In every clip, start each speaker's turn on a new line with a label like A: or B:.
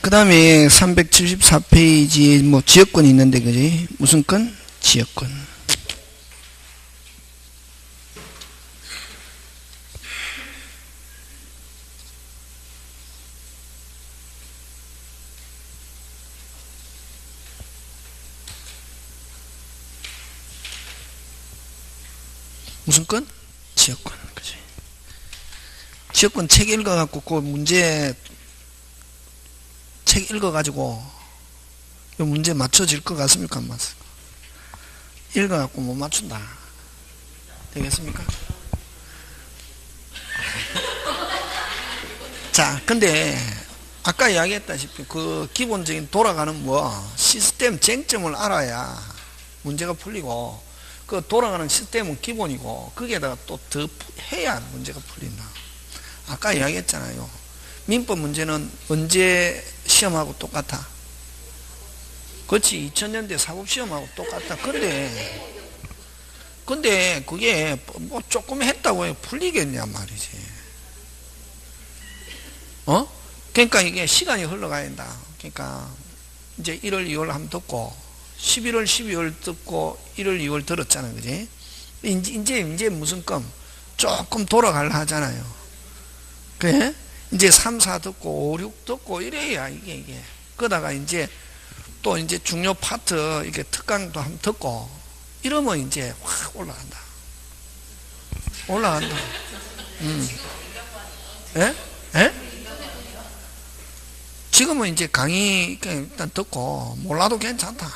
A: 그 다음에 374페이지에 뭐 지역권이 있는데, 그지? 무슨 건? 지역권. 무슨 건? 지역권. 그지? 지역권 책 읽어갖고, 그 문제, 책 읽어가지고, 이 문제 맞춰질 것 같습니까? 안 맞습니까? 읽어갖고 못 맞춘다. 되겠습니까? 자, 근데, 아까 이야기했다시피, 그 기본적인 돌아가는 시스템 쟁점을 알아야 문제가 풀리고, 그 돌아가는 시스템은 기본이고, 거기에다가 또 더 해야 문제가 풀린다. 아까 이야기했잖아요. 민법 문제는 언제 시험하고 똑같아? 그렇지. 2000년대 사법시험하고 똑같다. 근데 그게 뭐 조금 했다고 풀리겠냐 말이지. 그러니까 이게 시간이 흘러가야 된다. 그러니까 이제 1월, 2월 한번 듣고 11월, 12월 듣고 1월, 2월 들었잖아. 그지? 이제 무슨 건 조금 돌아가려 하잖아요. 그래? 이제 3, 4 듣고 5, 6 듣고 이래야 이게. 그러다가 이제 또 이제 중요 파트 이게 특강도 한번 듣고 이러면 이제 확 올라간다. 예? 예? 지금은 이제 강의 일단 듣고 몰라도 괜찮다.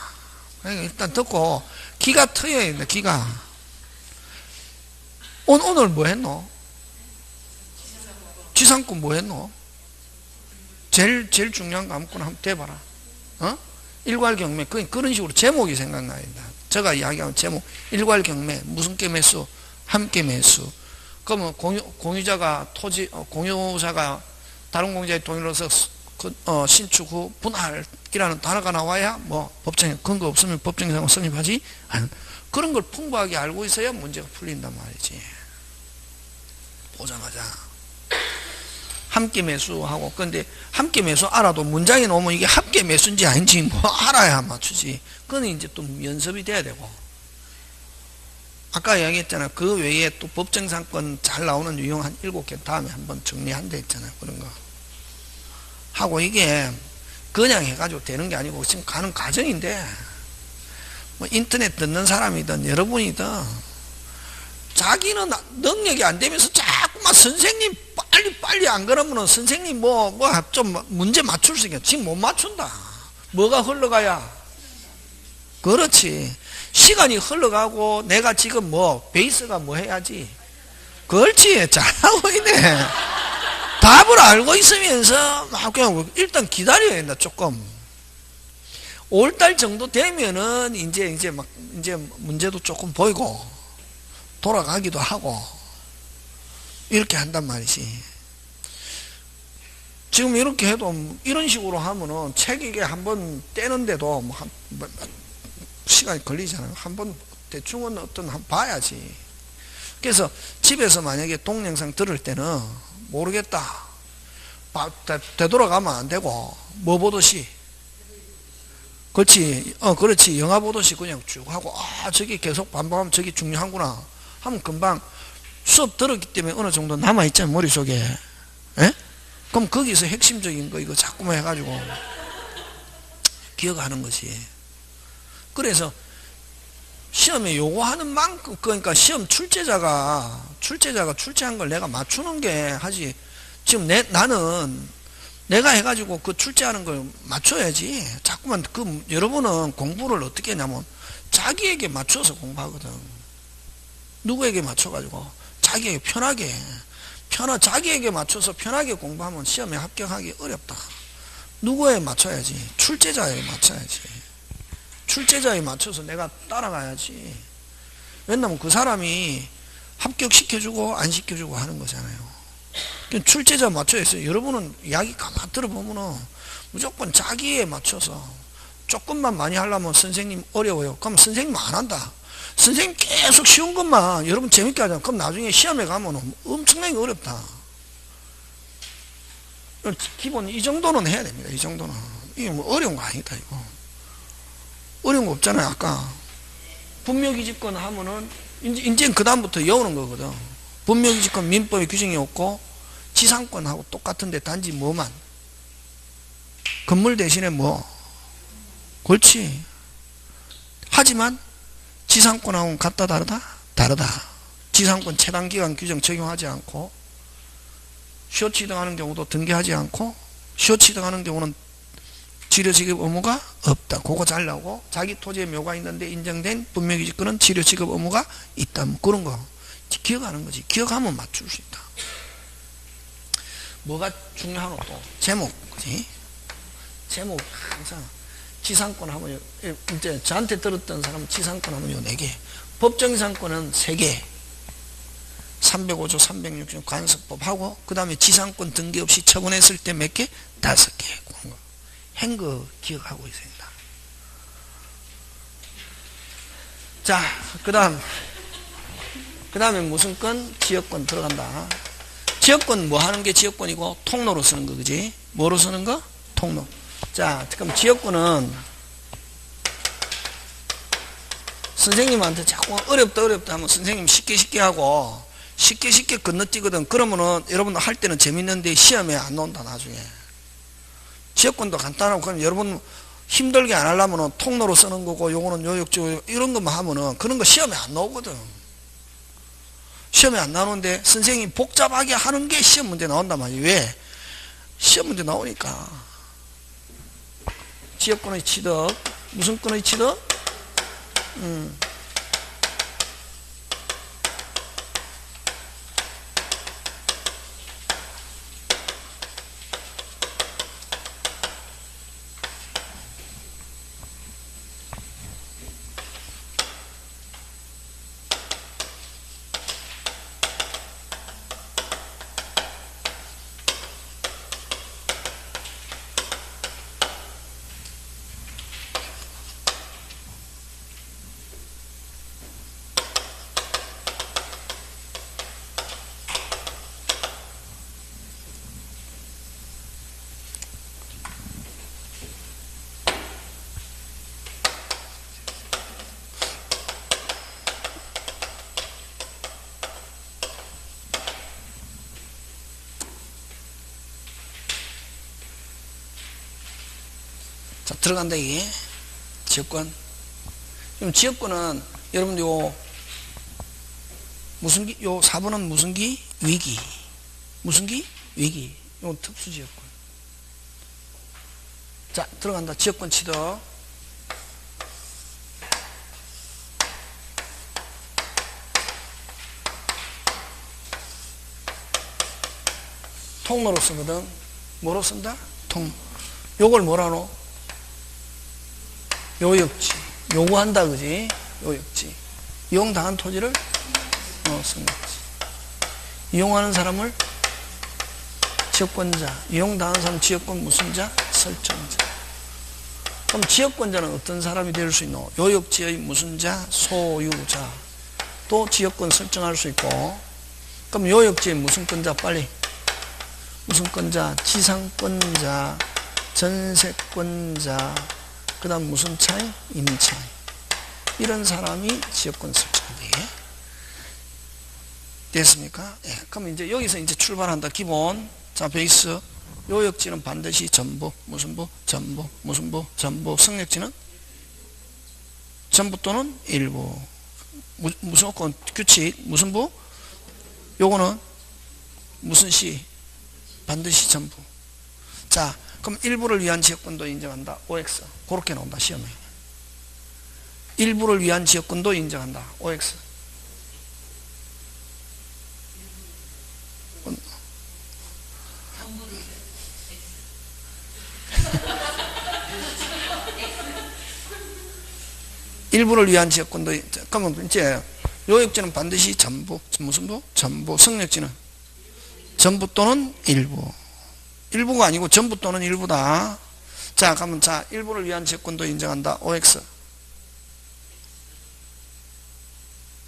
A: 그러니까 일단 듣고 기가 트여야 된다. 기가. 오늘 뭐 했노? 지상권 뭐 했노? 제일 중요한 거 아무거나 한번 대봐라. 일괄경매. 그런 식으로 제목이 생각나야 된다. 제가 이야기하는 제목. 일괄경매. 무슨 게 매수? 함께 매수. 그러면 공유자가 다른 공유자의 동의로서 신축 후 분할이라는 단어가 나와야 법정에 근거 없으면 법정상 성립하지 않은. 그런 걸 풍부하게 알고 있어야 문제가 풀린단 말이지. 보자마자. 함께 매수하고, 근데 함께 매수 알아도 문장에 놓으면 이게 함께 매수인지 아닌지 알아야 맞추지. 그건 이제 또 연습이 돼야 되고. 아까 이야기했잖아. 그 외에 또 법정상권 잘 나오는 유형 한 7개 다음에 한번 정리한다 했잖아요. 그런 거. 하고 이게 그냥 해가지고 되는 게 아니고 지금 가는 과정인데, 인터넷 듣는 사람이든 여러분이든 자기는 능력이 안 되면서 자꾸만 선생님 빨리 안 그러면은 선생님 좀 문제 맞출 수 있겠다. 지금 못 맞춘다. 뭐가 흘러가야? 그렇지. 시간이 흘러가고 내가 지금 베이스가 해야지. 그렇지. 잘하고 있네. 답을 알고 있으면서 그냥 일단 기다려야 된다. 조금. 5월달 정도 되면은 이제 문제도 조금 보이고 돌아가기도 하고 이렇게 한단 말이지. 지금 이렇게 해도 이런 식으로 하면은 책 이게 한번 떼는데도 시간이 걸리잖아요. 한번 대충은 한번 봐야지. 그래서 집에서 만약에 동영상 들을 때는 모르겠다. 되돌아가면 안 되고 뭐 보듯이. 그렇지. 그렇지. 영화 보듯이 그냥 쭉 하고 저기 계속 반복하면 저기 중요한구나 하면 금방 수업 들었기 때문에 어느 정도 남아있잖아요. 머릿속에. 예? 그럼 거기서 핵심적인 거 이거 자꾸만 해가지고 기억하는 것이. 그래서 시험에 요구하는 만큼, 그러니까 시험 출제자가 출제한 걸 내가 맞추는 게 하지. 지금 나는 내가 해가지고 그 출제하는 걸 맞춰야지. 자꾸만 여러분은 공부를 어떻게 하냐면 자기에게 맞춰서 공부하거든. 누구에게 맞춰가지고 자기에게 자기에게 맞춰서 편하게 공부하면 시험에 합격하기 어렵다. 누구에 맞춰야지? 출제자에 맞춰야지. 출제자에 맞춰서 내가 따라가야지. 왜냐면 그 사람이 합격시켜주고 안 시켜주고 하는 거잖아요. 출제자 맞춰야 했어요. 여러분은 이야기 가만 들어보면은 무조건 자기에 맞춰서 조금만 많이 하려면 선생님 어려워요. 그럼 선생님 안 한다. 선생님 계속 쉬운 것만 여러분 재밌게 하잖아. 그럼 나중에 시험에 가면 엄청나게 어렵다. 기본 이 정도는 해야 됩니다. 이 정도는. 이게 뭐 어려운 거 아니다, 이거. 어려운 거 없잖아요, 아까. 분묘기지권 하면은, 이제 그다음부터 외우는 거거든. 분묘기지권 민법에 규정이 없고, 지상권하고 똑같은데 단지 뭐만? 건물 대신에 뭐? 그렇지. 하지만, 지상권하고는 같다, 다르다? 다르다. 지상권 체당기간 규정 적용하지 않고, 시효 취득하는 경우도 등기하지 않고, 시효 취득하는 경우는 치료지급 의무가 없다. 그거 잘 나오고, 자기 토지에 묘가 있는데 인정된 분묘기지권은 치료지급 의무가 있다. 뭐 그런 거 기억하는 거지. 기억하면 맞출 수 있다. 뭐가 중요하노 또? 제목, 그지? 제목 항상 지상권 하면 이제 저한테 들었던 사람은 지상권 하면 요 4개, 법정지상권은 3개, 305조 306조 관습법하고, 그 다음에 지상권 등기 없이 처분했을 때 몇 개? 5개. 그런 거 행거 기억하고 있어야 된다. 자, 그 다음에 무슨 건? 지역권 들어간다. 지역권 뭐 하는 게 지역권이고? 통로로 쓰는 거, 그지? 뭐로 쓰는 거? 통로. 자, 그럼 지역권은 선생님한테 자꾸 어렵다 하면 선생님 쉽게 하고 쉽게 건너뛰거든. 그러면은 여러분 할 때는 재밌는데 시험에 안 나온다, 나중에. 지역권도 간단하고, 그럼 여러분 힘들게 안 하려면은 통로로 쓰는 거고, 요거는 요역지 이런 것만 하면은 그런 거 시험에 안 나오거든. 시험에 안 나오는데 선생님이 복잡하게 하는 게 시험 문제 나온단 말이에요. 왜? 시험 문제 나오니까. 지역권의 취득, 무슨 권의 취득? 자, 들어간다, 이게. 지역권. 그럼 지역권은, 여러분, 무슨 기? 요 4번은 무슨 기? 위기. 무슨 기? 위기. 요 특수지역권. 자, 들어간다. 지역권 취득. 통로로 쓰거든. 뭐로 쓴다? 통로. 요걸 뭐라노? 요역지. 요구한다, 그지? 요역지. 이용당한 토지를 승역지. 이용하는 사람을 지역권자. 이용당한 사람 지역권 무슨 자? 설정자. 그럼 지역권자는 어떤 사람이 될 수 있노? 요역지의 무슨 자? 소유자. 또 지역권 설정할 수 있고. 그럼 요역지의 무슨 권자? 빨리. 무슨 권자? 지상권자, 전세권자, 그 다음 무슨 차이? 임차이. 이런 사람이 지역권 설정돼. 됐습니까? 예. 그럼 이제 여기서 이제 출발한다. 기본. 자, 베이스. 요역지는 반드시 전부, 무슨 부? 전부, 무슨 부? 전부. 승역지는 전부 또는 일부. 무조건 규칙. 무슨 부? 요거는 무슨 시? 반드시 전부. 자, 그럼 일부를 위한 지역권도 인정한다. OX. 그렇게 나온다, 시험에. 일부를 위한 지역권도 인정한다. OX. 일부를 위한 지역권도, 그러면 이제 요역지는 반드시 전부, 무슨 부? 전부. 승역지는 전부 또는 일부. 일부가 아니고 전부 또는 일부다. 자, 그러면 자, 일부를 위한 지역권도 인정한다. OX.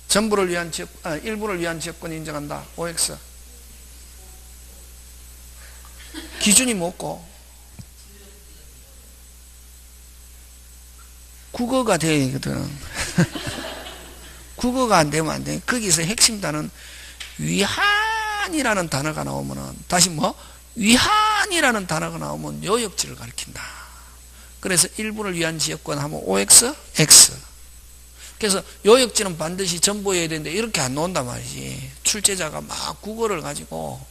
A: 전부를 위한 일부를 위한 지역권 인정한다. OX. 기준이 뭐고? 국어가 돼야 되거든. 국어가 안 되면 안 돼. 거기서 핵심 단어는 위한이라는 단어가 나오면은, 다시 뭐? 위한이라는 단어가 나오면 요역지를 가리킨다. 그래서 일부를 위한 지역권 하면 OX, X. 그래서 요역지는 반드시 전부해야 되는데 이렇게 안 나온단 말이지. 출제자가 막 국어를 가지고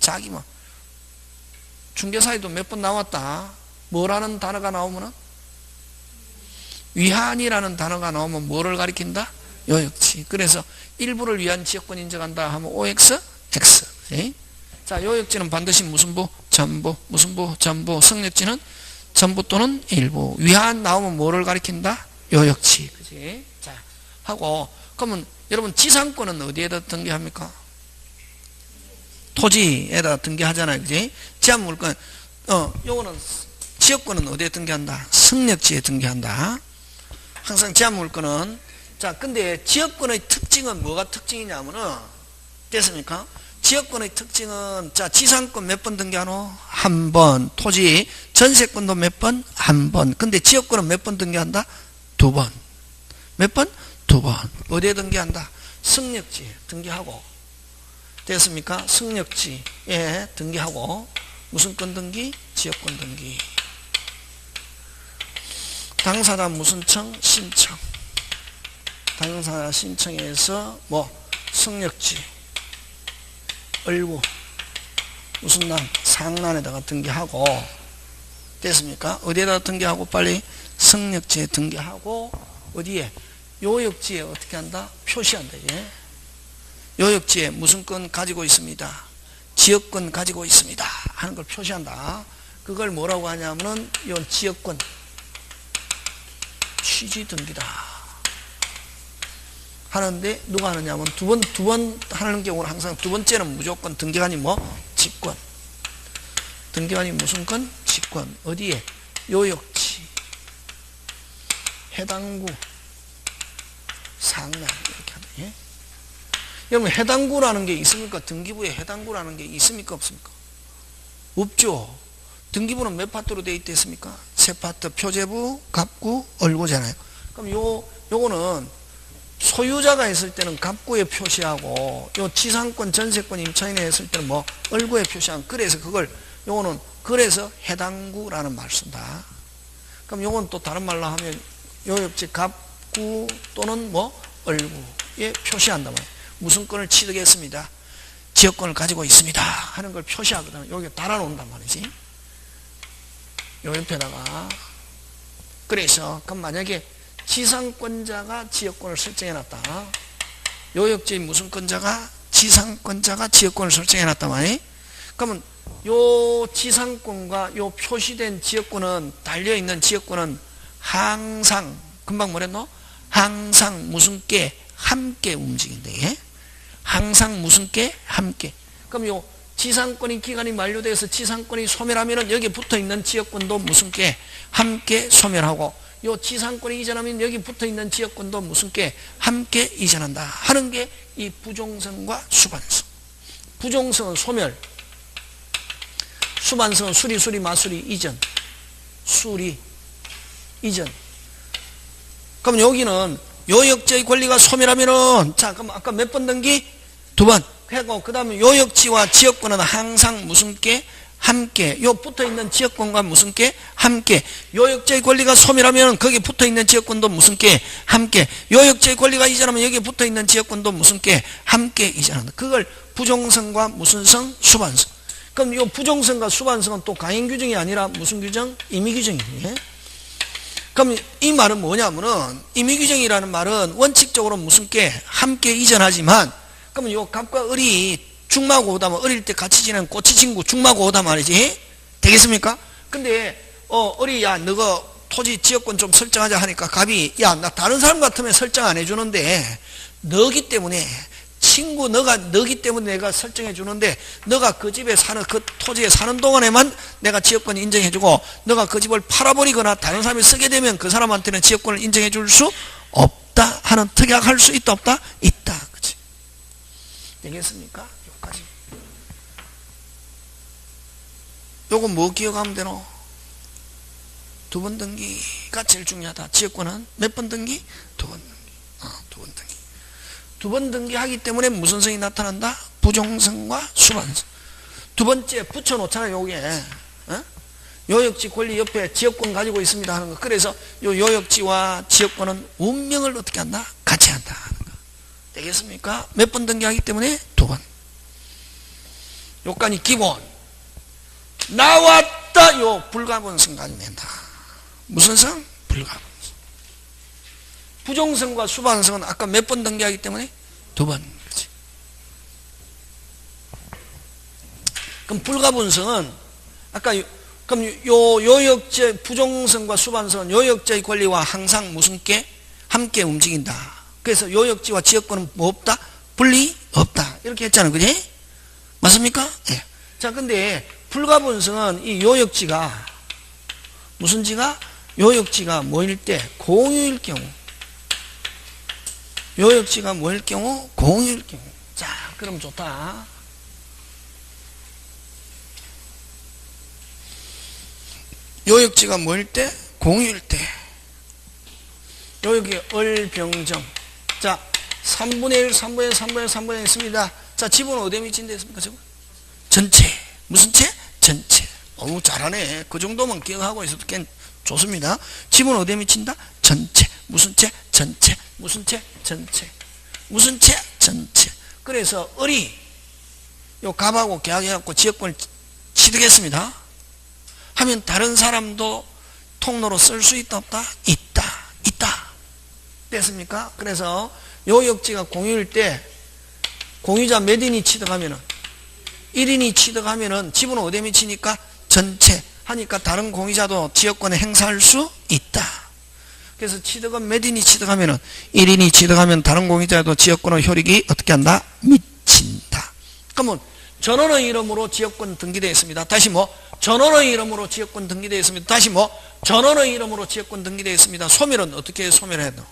A: 자기 막 중개사에도 몇 번 나왔다. 뭐라는 단어가 나오면은? 위한이라는 단어가 나오면 뭐를 가리킨다? 요역지. 그래서 일부를 위한 지역권 인정한다 하면 OX, X. 예? 자, 요역지는 반드시 무슨 부? 전부. 무슨 부? 전부. 성역지는 전부 또는 일부. 위한 나오면 뭐를 가리킨다? 요역지. 그지? 자, 하고, 그러면 여러분 지상권은 어디에다 등기합니까? 토지에다 등기하잖아요. 그지? 지하물권, 요거는 지역권은 어디에 등기한다? 성역지에 등기한다. 항상 지하물권은, 자, 근데 지역권의 특징은 뭐가 특징이냐면은, 됐습니까? 지역권의 특징은, 자, 지상권 몇 번 등기하노? 한 번. 토지, 전세권도 몇 번? 한 번. 근데 지역권은 몇 번 등기한다? 두 번. 몇 번? 두 번. 어디에 등기한다? 성역지에 등기하고. 됐습니까? 성역지에 등기하고. 무슨 권 등기? 지역권 등기. 당사자 무슨 청? 신청. 당사자 신청에서 뭐? 성역지. 을구. 무슨 난? 상난에다가 등기하고. 됐습니까? 어디에다 등기하고 빨리? 성역지에 등기하고. 어디에? 요역지에 어떻게 한다? 표시한다. 예? 요역지에 무슨 건 가지고 있습니다. 지역권 가지고 있습니다. 하는 걸 표시한다. 그걸 뭐라고 하냐면은 요 지역권 취지 등기다. 하는데 누가 하느냐면 두 번 하는 경우는 항상 두 번째는 무조건 등기관이 뭐? 직권. 등기관이 무슨 건? 직권. 어디에? 요역지. 해당구. 상난. 이렇게 하네. 예? 여러분, 해당구라는 게 있습니까? 등기부에 해당구라는 게 있습니까? 없습니까? 없죠. 등기부는 몇 파트로 되어 있겠습니까? 세 파트. 표제부, 갑구, 을구잖아요. 그럼 요거는 소유자가 있을 때는 갑구에 표시하고, 요 지상권, 전세권, 임차인에 했을 때는 뭐, 을구에 표시한. 그래서 요거는, 그래서 해당구라는 말을 쓴다. 그럼 요건 또 다른 말로 하면, 요역지 갑구 또는 뭐, 을구에 표시한단 말이에요. 무슨 권을 취득했습니다. 지역권을 가지고 있습니다. 하는 걸 표시하거든. 여기 달아놓는단 말이지. 요 옆에다가. 그래서, 그럼 만약에 지상권자가 지역권을 설정해놨다. 요역지의 무슨 권자가? 지상권자가 지역권을 설정해놨단 말이에요. 그러면 요 지상권과 요 표시된 지역권은, 달려있는 지역권은 항상, 금방 뭐랬노? 항상 무슨 께? 함께 움직인대. 항상 무슨 께? 함께. 그럼 요 지상권이 기간이 만료돼서 지상권이 소멸하면은 여기 붙어 있는 지역권도 무슨 께? 함께 소멸하고, 요 지상권이 이전하면 여기 붙어 있는 지역권도 무슨 께? 함께 이전한다. 하는 게 이 부종성과 수반성. 부종성은 소멸. 수반성은 수리, 마수리, 이전. 수리, 이전. 그럼 여기는 요역지의 권리가 소멸하면은, 자, 그럼 아까 몇 번 등기? 두 번. 하고, 그 다음에 요역지와 지역권은 항상 무슨 께? 함께. 요 붙어 있는 지역권과 무슨 께? 함께. 요역지의 권리가 소멸하면 거기 붙어 있는 지역권도 무슨 께? 함께. 요역지의 권리가 이전하면 여기 붙어 있는 지역권도 무슨 께? 함께 이전한다. 그걸 부종성과 무슨 성? 수반성. 그럼 요 부종성과 수반성은 또 강행 규정이 아니라 무슨 규정? 임의 규정이에요. 그럼 이 말은 뭐냐면은, 임의 규정이라는 말은 원칙적으로 무슨 께? 함께 이전하지만, 그러면 요 갑과 을이 죽마고 오다면, 어릴 때 같이 지내는 꼬치 친구 죽마고 오다 말이지. 되겠습니까? 근데 을이, 야, 너가 토지 지역권 좀 설정하자 하니까 갑이, 야, 나 다른 사람 같으면 설정 안 해주는데 너기 때문에, 친구 너기 때문에 내가 설정해 주는데, 너가 그 집에 사는, 그 토지에 사는 동안에만 내가 지역권 인정해 주고, 너가 그 집을 팔아버리거나 다른 사람이 쓰게 되면 그 사람한테는 지역권을 인정해 줄 수 없다 하는, 특약할 수 있다 없다? 있다. 그치? 되겠습니까? 여기까지. 요거 뭐 기억하면 되노? 두 번 등기가 제일 중요하다. 지역권은 몇 번 등기? 두 번 등기. 두 번 등기. 두 번 등기하기 때문에 무슨 성이 나타난다? 부종성과 수반성. 두 번째 붙여놓잖아요. 요게 요역지 권리 옆에 지역권 가지고 있습니다 하는 거. 그래서 요 요역지와 지역권은 운명을 어떻게 한다? 같이 한다 하는 거. 되겠습니까? 몇 번 등기하기 때문에 두 번. 요건이 기본. 나왔다. 요 불가분성 가지고 낸다. 무슨 성? 불가분성. 부종성과 수반성은 아까 몇 번 등기하기 때문에 두 번. 그렇지. 그럼 불가분성은 아까 그럼 요역제 부종성과 수반성은 요역제의 권리와 항상 무슨 게 함께 움직인다. 그래서 요역지와 지역권은 뭐 없다? 분리 없다. 이렇게 했잖아요. 그지? 맞습니까? 예. 자, 근데 불가분성은 이 요역지가 무슨 지가? 요역지가 뭐일 때? 공유일 경우. 요역지가 뭐일 경우? 공유일 경우. 자, 그럼 좋다. 요역지가 뭐일 때? 공유일 때. 요역이 얼병정. 자, 3분의 1, 3분의 1, 3분의 1, 3분의 1 있습니다. 자, 지분은 어디에 미친데 있습니까? 지금? 전체. 무슨 채? 전체. 어우, 잘하네. 그 정도만 기억하고 있어도 꽤 좋습니다. 지분은 어디에 미친다? 전체. 무슨 채? 전체. 무슨 채? 전체. 무슨 채? 전체. 그래서 을이 요 갑하고 계약해갖고 지역권을 취득했습니다. 하면 다른 사람도 통로로 쓸 수 있다 없다? 있다. 있다. 됐습니까? 그래서 요역지가 공유일 때 공유자 몇 인이 취득하면은 1인이 취득하면은 지분은 어디에 미치니까 전체 하니까 다른 공유자도 지역권에 행사할 수 있다. 그래서 취득은 몇 인이 취득하면은 1인이 취득하면 다른 공유자도 지역권의 효력이 어떻게 한다? 미친다. 그러면 전원의 이름으로 지역권 등기되어 있습니다. 다시 뭐 전원의 이름으로 지역권 등기되어 있습니다. 다시 뭐 전원의 이름으로 지역권 등기되어 있습니다. 소멸은 어떻게 소멸해야 돼?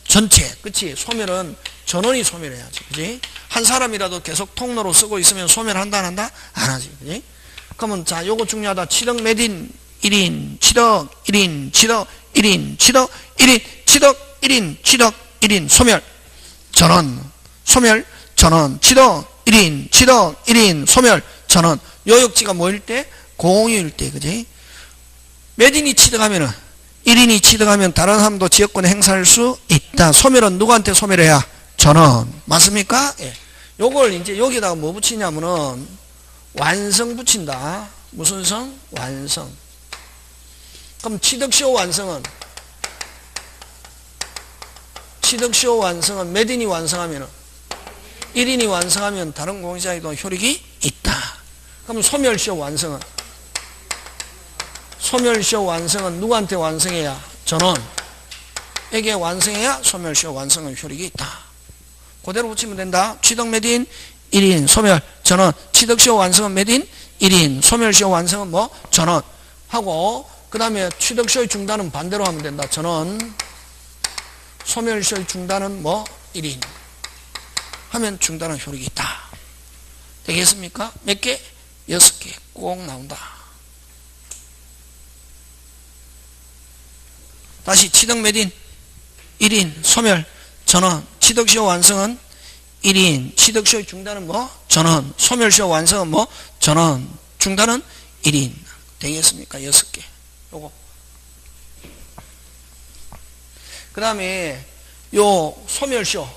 A: 전체. 그치? 소멸은 전원이 소멸해야지. 그치? 한 사람이라도 계속 통로로 쓰고 있으면 소멸한다 안 한다? 안 하지. 그치? 그러면 자, 요거 중요하다. 취득 몇 인? 1인, 취득 1인, 취득 1인, 취득 1인, 취득 1인, 취득 1인, 소멸, 전원, 소멸, 전원, 취득 1인, 취득 1인, 소멸, 전원. 요역지가 뭐일 때? 공유일 때. 그지? 몇 인이 취득하면은 1인이 취득하면 다른 사람도 지역권에 행사할 수 있다. 소멸은 누구한테 소멸해야? 전원. 맞습니까? 예. 요걸 이제 여기다가 뭐 붙이냐면은 완성 붙인다. 무슨 성? 완성. 그럼 취득시효 완성은 몇 인이 완성하면은 1인이 완성하면 다른 공유자에도 효력이 있다. 그럼 소멸시효 완성은 누구한테 완성해야? 전원에게 완성해야 소멸시효 완성의 효력이 있다. 그대로 붙이면 된다. 취득 몇 인? 1인, 소멸, 전원. 취득시효 완성은 몇 인? 1인, 소멸시효 완성은 뭐? 전원. 하고 그 다음에 취득시효의 중단은 반대로 하면 된다. 전원. 소멸시효의 중단은 뭐? 1인. 하면 중단은 효력이 있다. 되겠습니까? 몇 개? 6개 꼭 나온다. 다시 취득 몇 인? 1인, 소멸, 전원. 취득시효 완성은 1인, 취득시효의 중단은 뭐? 전원. 소멸시효 완성은 뭐? 전원. 중단은 1인. 되겠습니까? 6개. 요거. 그 다음에 요 소멸시효.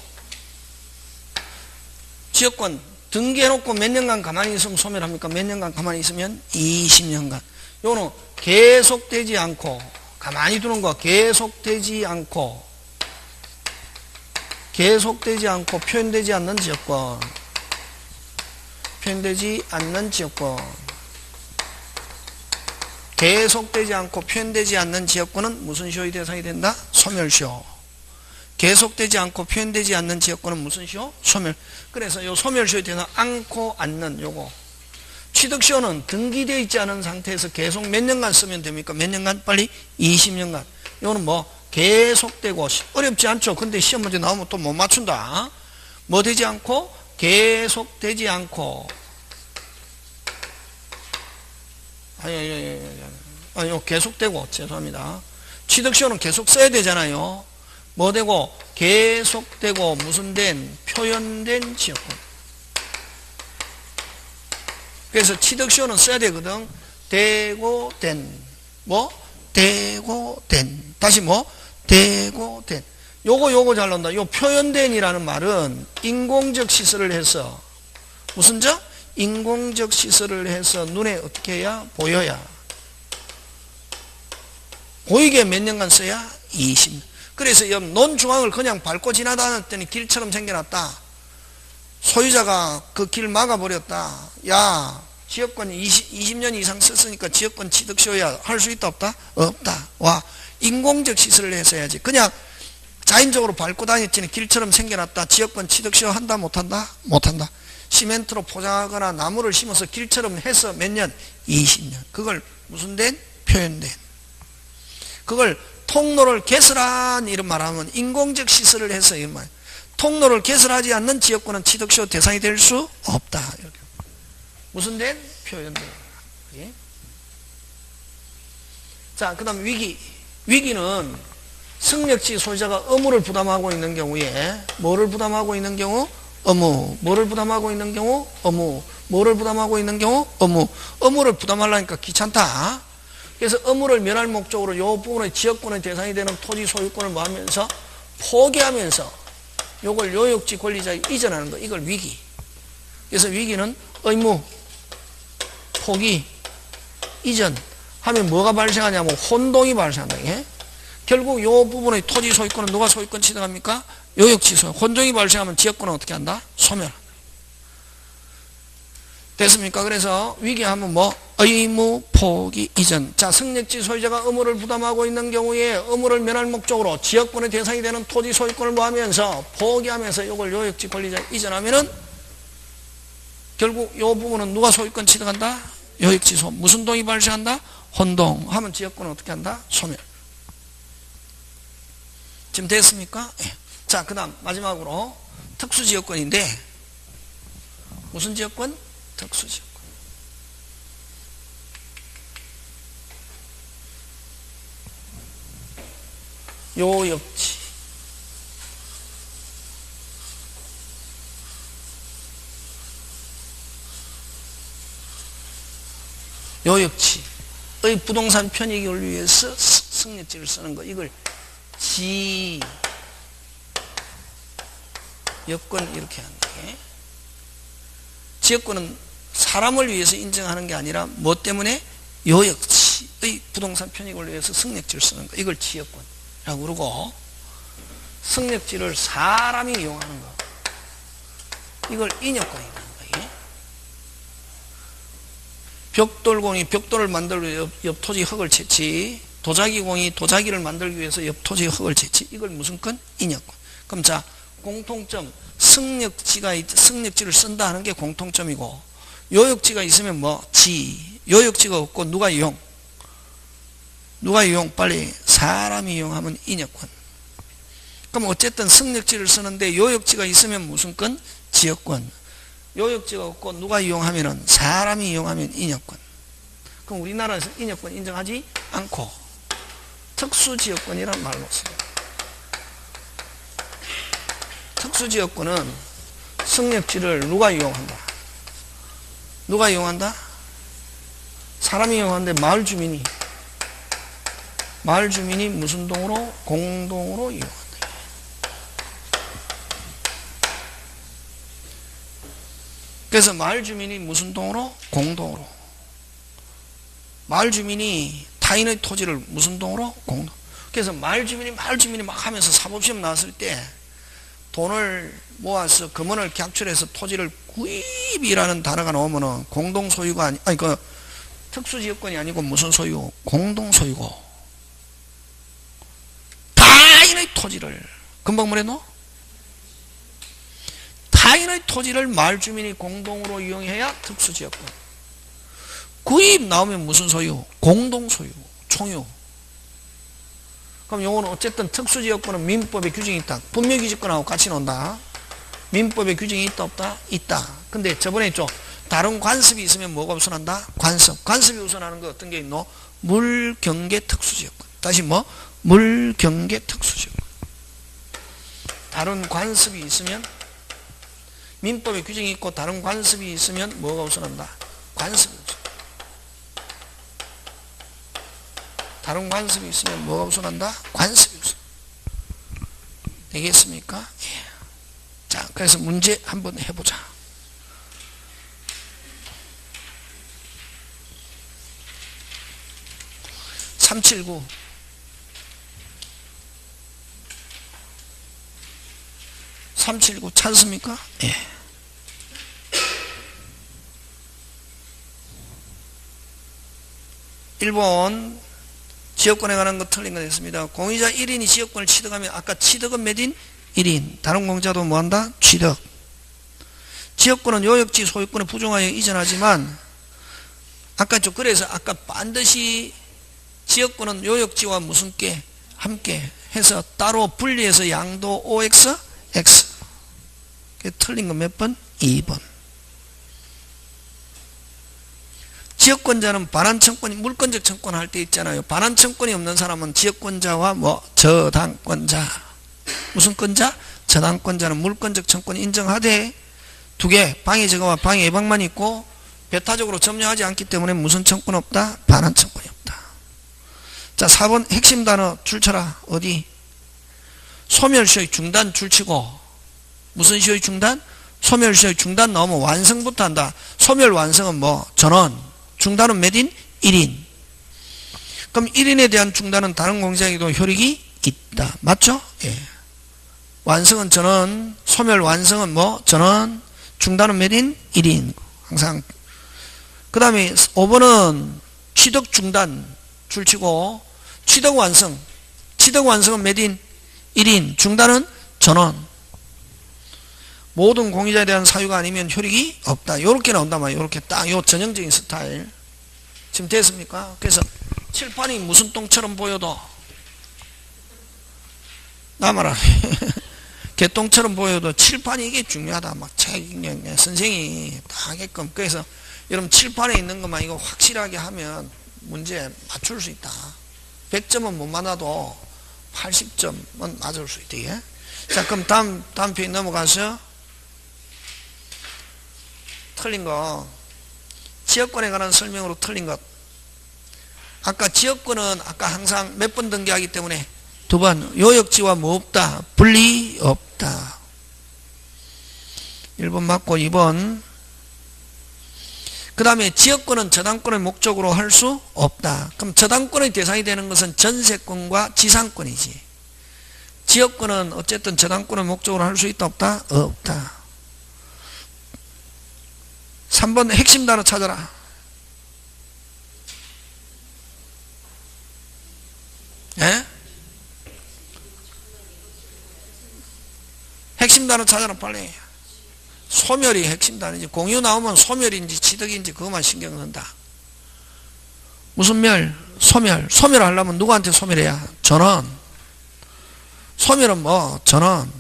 A: 지역권 등기해놓고 몇 년간 가만히 있으면 소멸합니까? 몇 년간 가만히 있으면 20년간. 요거는 계속되지 않고 가만히 두는 거. 계속되지 않고 표현되지 않는 지역권. 표현되지 않는 지역권. 계속되지 않고 표현되지 않는 지역권은 무슨 시효의 대상이 된다? 소멸시효. 계속되지 않고 표현되지 않는 지역권은 무슨 시효? 소멸. 그래서 요 소멸시효에 대해서 않고 않는 요거. 취득시효는 등기되어 있지 않은 상태에서 계속 몇 년간 쓰면 됩니까? 몇 년간? 빨리 20년간. 요거는 뭐 계속되고 어렵지 않죠? 근데 시험 문제 나오면 또 못 맞춘다. 뭐 되지 않고? 계속되지 않고 아니요, 계속되고, 죄송합니다. 취득시효는 계속 써야 되잖아요. 뭐 되고? 계속되고, 무슨 된? 표현된 지역권. 그래서 취득시효는 써야 되거든. 되고, 된. 뭐? 되고, 된. 다시 뭐? 되고, 된. 요거 잘 나온다. 요 표현된이라는 말은 인공적 시설을 해서, 무슨 적? 인공적 시설을 해서 눈에 어떻게 해야? 보여야. 보이게 몇 년간 써야? 20년. 그래서 옆 논중앙을 그냥 밟고 지나다녔더니 길처럼 생겨났다. 소유자가 그 길 막아버렸다. 야, 지역권 20년 이상 썼으니까 지역권 취득시효야. 할 수 있다 없다? 없다. 와, 인공적 시설을 해서 해야지. 그냥 자연적으로 밟고 다녔더니 길처럼 생겨났다. 지역권 취득시효 한다 못한다? 못한다. 시멘트로 포장하거나 나무를 심어서 길처럼 해서 몇 년? 20년. 그걸 무슨 된? 표현된. 그걸 통로를 개설한 이런 말하면 인공적 시설을 해서 이런 말. 통로를 개설하지 않는 지역권은 취득시효 대상이 될 수 없다. 이렇게. 무슨 된? 표현된. 예? 자, 그 다음 위기. 위기는 승력지 소유자가 의무를 부담하고 있는 경우에 뭐를 부담하고 있는 경우? 의무. 뭐를 부담하고 있는 경우? 의무. 뭐를 부담하고 있는 경우? 의무. 의무를 부담하려니까 귀찮다. 그래서 의무를 면할 목적으로 이 부분의 지역권의 대상이 되는 토지 소유권을 뭐 하면서? 포기하면서 요걸 요역지 권리자에 이전하는 거. 이걸 위기. 그래서 위기는 의무, 포기, 이전 하면 뭐가 발생하냐면 혼동이 발생한다. 예? 결국 요 부분의 토지 소유권은 누가 소유권 취득합니까? 요역지 소유. 혼동이 발생하면 지역권은 어떻게 한다? 소멸한다. 됐습니까? 그래서 위기하면 뭐? 의무, 포기, 이전. 자, 승력지 소유자가 의무를 부담하고 있는 경우에 의무를 면할 목적으로 지역권의 대상이 되는 토지 소유권을 뭐 하면서? 포기하면서 이걸 요역지 권리자에 이전하면은 결국 요 부분은 누가 소유권 취득한다? 요역지 소. 무슨 동이 발생한다? 혼동. 하면 지역권은 어떻게 한다? 소멸. 지금 됐습니까? 예. 자, 그 다음 마지막으로 특수지역권인데 무슨 지역권? 특수지역권. 요역지. 요역지의 부동산 편익을 위해서 승력지를 쓰는 거. 이걸 지역권 이렇게 하는 게. 지역권은 사람을 위해서 인정하는 게 아니라 뭐 때문에? 요역지의 부동산 편익을 위해서 승력지를 쓰는 거. 이걸 지역권이라고 그러고 승력지를 사람이 이용하는 거. 이걸 인역권이라는 거예요. 벽돌공이 벽돌을 만들기 위해 옆 토지 흙을 채취. 도자기공이 도자기를 만들기 위해서 옆 토지 흙을 채취. 이걸 무슨 건? 인역권. 그럼 자, 공통점. 승력지를 쓴다 하는 게 공통점이고 요역지가 있으면 뭐? 요역지가 없고 누가 이용? 빨리 사람이 이용하면 인역권. 그럼 어쨌든 승력지를 쓰는데 요역지가 있으면 무슨 건? 지역권. 요역지가 없고 누가 이용하면은 사람이 이용하면 인역권. 그럼 우리나라에서 인역권 인정하지 않고 특수지역권이란 말로 써요. 특수지역권은 승력지를 누가 이용한다? 누가 이용한다? 사람이 이용하는데 마을 주민이 무슨 동으로? 공동으로 이용한다. 그래서 마을 주민이 무슨 동으로? 공동으로. 마을 주민이 타인의 토지를 무슨 동으로? 공동. 그래서 마을 주민이 막 하면서 사법시험 나왔을 때 돈을 모아서 금원을 객출해서 토지를 구입이라는 단어가 나오면은 공동 소유가 아니 그 특수지역권이 아니고 무슨 소유? 공동 소유고. 타인의 토지를 금방 뭐랬노? 타인의 토지를 마을 주민이 공동으로 이용해야 특수지역권. 구입 나오면 무슨 소유? 공동 소유, 총유. 그럼 요거는 어쨌든 특수지역권은 민법에 규정이 있다. 분묘기지권하고 같이 논다. 민법에 규정이 있다 없다? 있다. 근데 저번에 있죠. 다른 관습이 있으면 뭐가 우선한다? 관습. 관습이 우선하는 거 어떤 게 있노? 물경계 특수지역권. 다시 뭐? 물경계 특수지역권. 다른 관습이 있으면, 민법에 규정이 있고 다른 관습이 있으면 뭐가 우선한다? 관습이 우선. 다른 관습이 있으면 뭐가 우선한다? 관습이 우선. 되겠습니까? 예. 자, 그래서 문제 한번 해보자. (379) 379 찾습니까? 예. 1번 지역권에 관한 거 틀린 거 됐습니다. 공유자 1인이 지역권을 취득하면 아까 취득은 몇 인? 1인. 다른 공유자도 뭐한다? 취득. 지역권은 요역지 소유권에 부정하여 이전하지만 아까 좀 그래서 아까 반드시 지역권은 요역지와 무슨 게 함께 해서 따로 분리해서 양도 OX, X. 틀린 거 몇 번? 2번. 지역권자는 반환청권이 물권적 청권 할 때 있잖아요. 반환청권이 없는 사람은 지역권자와 뭐 저당권자. 무슨 권자? 저당권자는 물권적 청권 인정하되 두 개 방해 제거와 방해 예방만 있고 배타적으로 점령하지 않기 때문에 무슨 청권 없다? 반환청권이 없다. 자, 4번 핵심 단어 줄쳐라. 어디? 소멸시효의 중단 줄치고 무슨 시효의 중단? 소멸시효의 중단 나오면 완성부터 한다. 소멸 완성은 뭐? 전원. 중단은 몇 인? 1인. 그럼 1인에 대한 중단은 다른 공장에도 효력이 있다. 맞죠? 예. 완성은 전원, 소멸 완성은 뭐? 전원, 중단은 몇 인? 1인. 항상. 그 다음에 5번은 취득 중단 줄치고 취득 완성. 취득 완성은 몇 인? 1인. 중단은 전원. 모든 공유자에 대한 사유가 아니면 효력이 없다. 요렇게 나온단 말이에요. 요렇게 딱 요 전형적인 스타일. 지금 됐습니까? 그래서 칠판이 무슨 똥처럼 보여도 나마라 개똥처럼 보여도 칠판이 이게 중요하다. 막 선생이 다 하게끔. 그래서 여러분 칠판에 있는 것만 이거 확실하게 하면 문제 맞출 수 있다. 100점은 못 맞아도 80점은 맞을 수 있다. 예? 자, 그럼 다음 페이지 넘어가서 틀린 거 지역권에 관한 설명으로 틀린 것. 아까 지역권은 아까 항상 몇 번 등기하기 때문에 2번. 요역지와 뭐 없다? 분리 없다. 1번 맞고 2번. 그 다음에 지역권은 저당권의 목적으로 할 수 없다. 그럼 저당권의 대상이 되는 것은 전세권과 지상권이지. 지역권은 어쨌든 저당권의 목적으로 할 수 있다 없다? 없다. 3번 핵심 단어 찾아라. 예? 핵심 단어 찾아라 빨리. 소멸이 핵심 단어지. 공유 나오면 소멸인지 취득인지 그것만 신경 쓴다. 무슨 멸? 소멸. 소멸하려면 누구한테 소멸해야? 전원. 소멸은 뭐? 전원.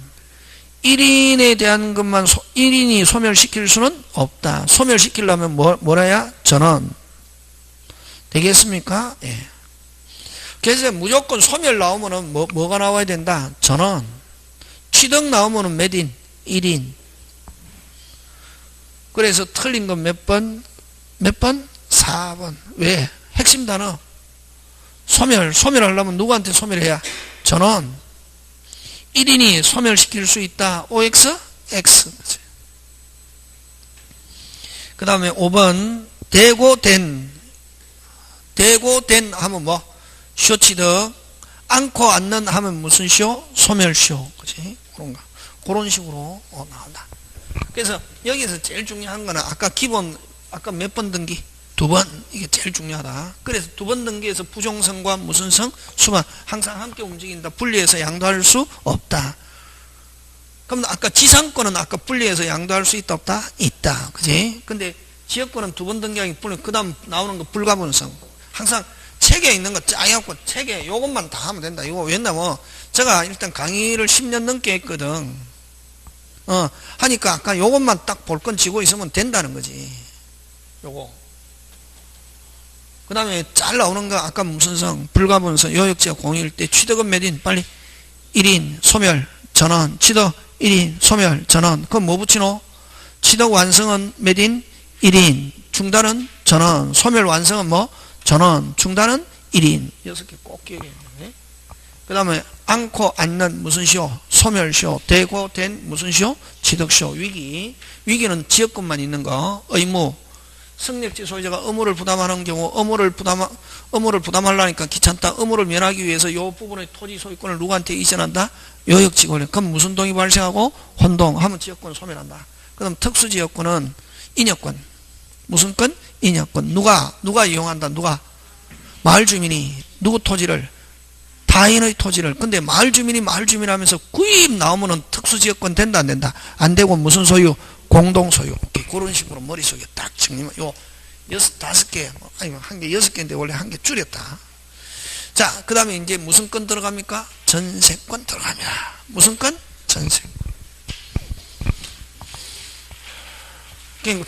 A: 1인에 대한 것만 1인이 소멸시킬 수는 없다. 소멸시키려면 뭐라야? 전원. 되겠습니까? 예. 그래서 무조건 소멸 나오면은 뭐가 나와야 된다? 전원. 취득 나오면은 몇 인? 1인. 그래서 틀린 건 몇 번? 몇 번? 4번. 왜? 핵심 단어. 소멸하려면 누구한테 소멸해야? 전원. 1인이 소멸시킬 수 있다. OX, X. 그 다음에 5번. 대고된 하면 뭐? 쇼취득. 않고 않는 하면 무슨 쇼? 소멸쇼. 그치? 그런가. 그런 식으로 나온다. 그래서 여기서 제일 중요한 거는 아까 몇 번 등기? 2번. 이게 제일 중요하다. 그래서 2번 등기에서 부종성과 무슨 성? 수만. 항상 함께 움직인다. 분리해서 양도할 수 없다. 그럼 아까 지상권은 아까 분리해서 양도할 수 있다 없다? 있다. 그지? 근데 지역권은 2번 등기하기 분리. 그 다음 나오는 거 불가분성. 항상 책에 있는 거 짜갖고 책에 요것만 다 하면 된다. 이거 왜냐면 제가 일단 강의를 10년 넘게 했거든. 하니까 아까 요것만 딱 볼 건 지고 있으면 된다는 거지. 요거. 그 다음에 잘 나오는 거 아까 무슨 성, 불가분성, 요역지가 공일 때 취득은 몇 인? 빨리 1인, 소멸, 전원, 취득 1인, 소멸, 전원. 그럼 뭐 붙이노? 취득 완성은 몇 인? 1인, 중단은 전원, 소멸 완성은 뭐? 전원, 중단은 1인. 6개 꼭 기억해야 돼. 그 다음에 않고 앉는 무슨 시효? 소멸시효. 되고 된 무슨 시효? 취득시효. 위기. 위기는 지역권만 있는 거. 의무. 승력지 소유자가 의무를 부담하는 경우 의무를 부담하려니까 귀찮다. 의무를 면하기 위해서 이 부분의 토지 소유권을 누구한테 이전한다? 요역지 권리. 그럼 무슨 동이 발생하고? 혼동. 하면 지역권 소멸한다. 그럼 특수지역권은 인여권. 무슨 권? 인여권. 누가 이용한다? 누가? 마을 주민이 누구 토지를? 타인의 토지를. 근데 마을 주민이 마을 주민 하면서 구입 나오면은 특수지역권 된다 안 된다? 안 되고 무슨 소유? 공동소유. 그런 식으로 머릿속에 딱 정리만. 요 5개, 아니 한 개 6개인데 원래 한 개 줄였다. 자, 그 다음에 이제 무슨 건 들어갑니까? 전세권 들어갑니다. 무슨 건? 전세권.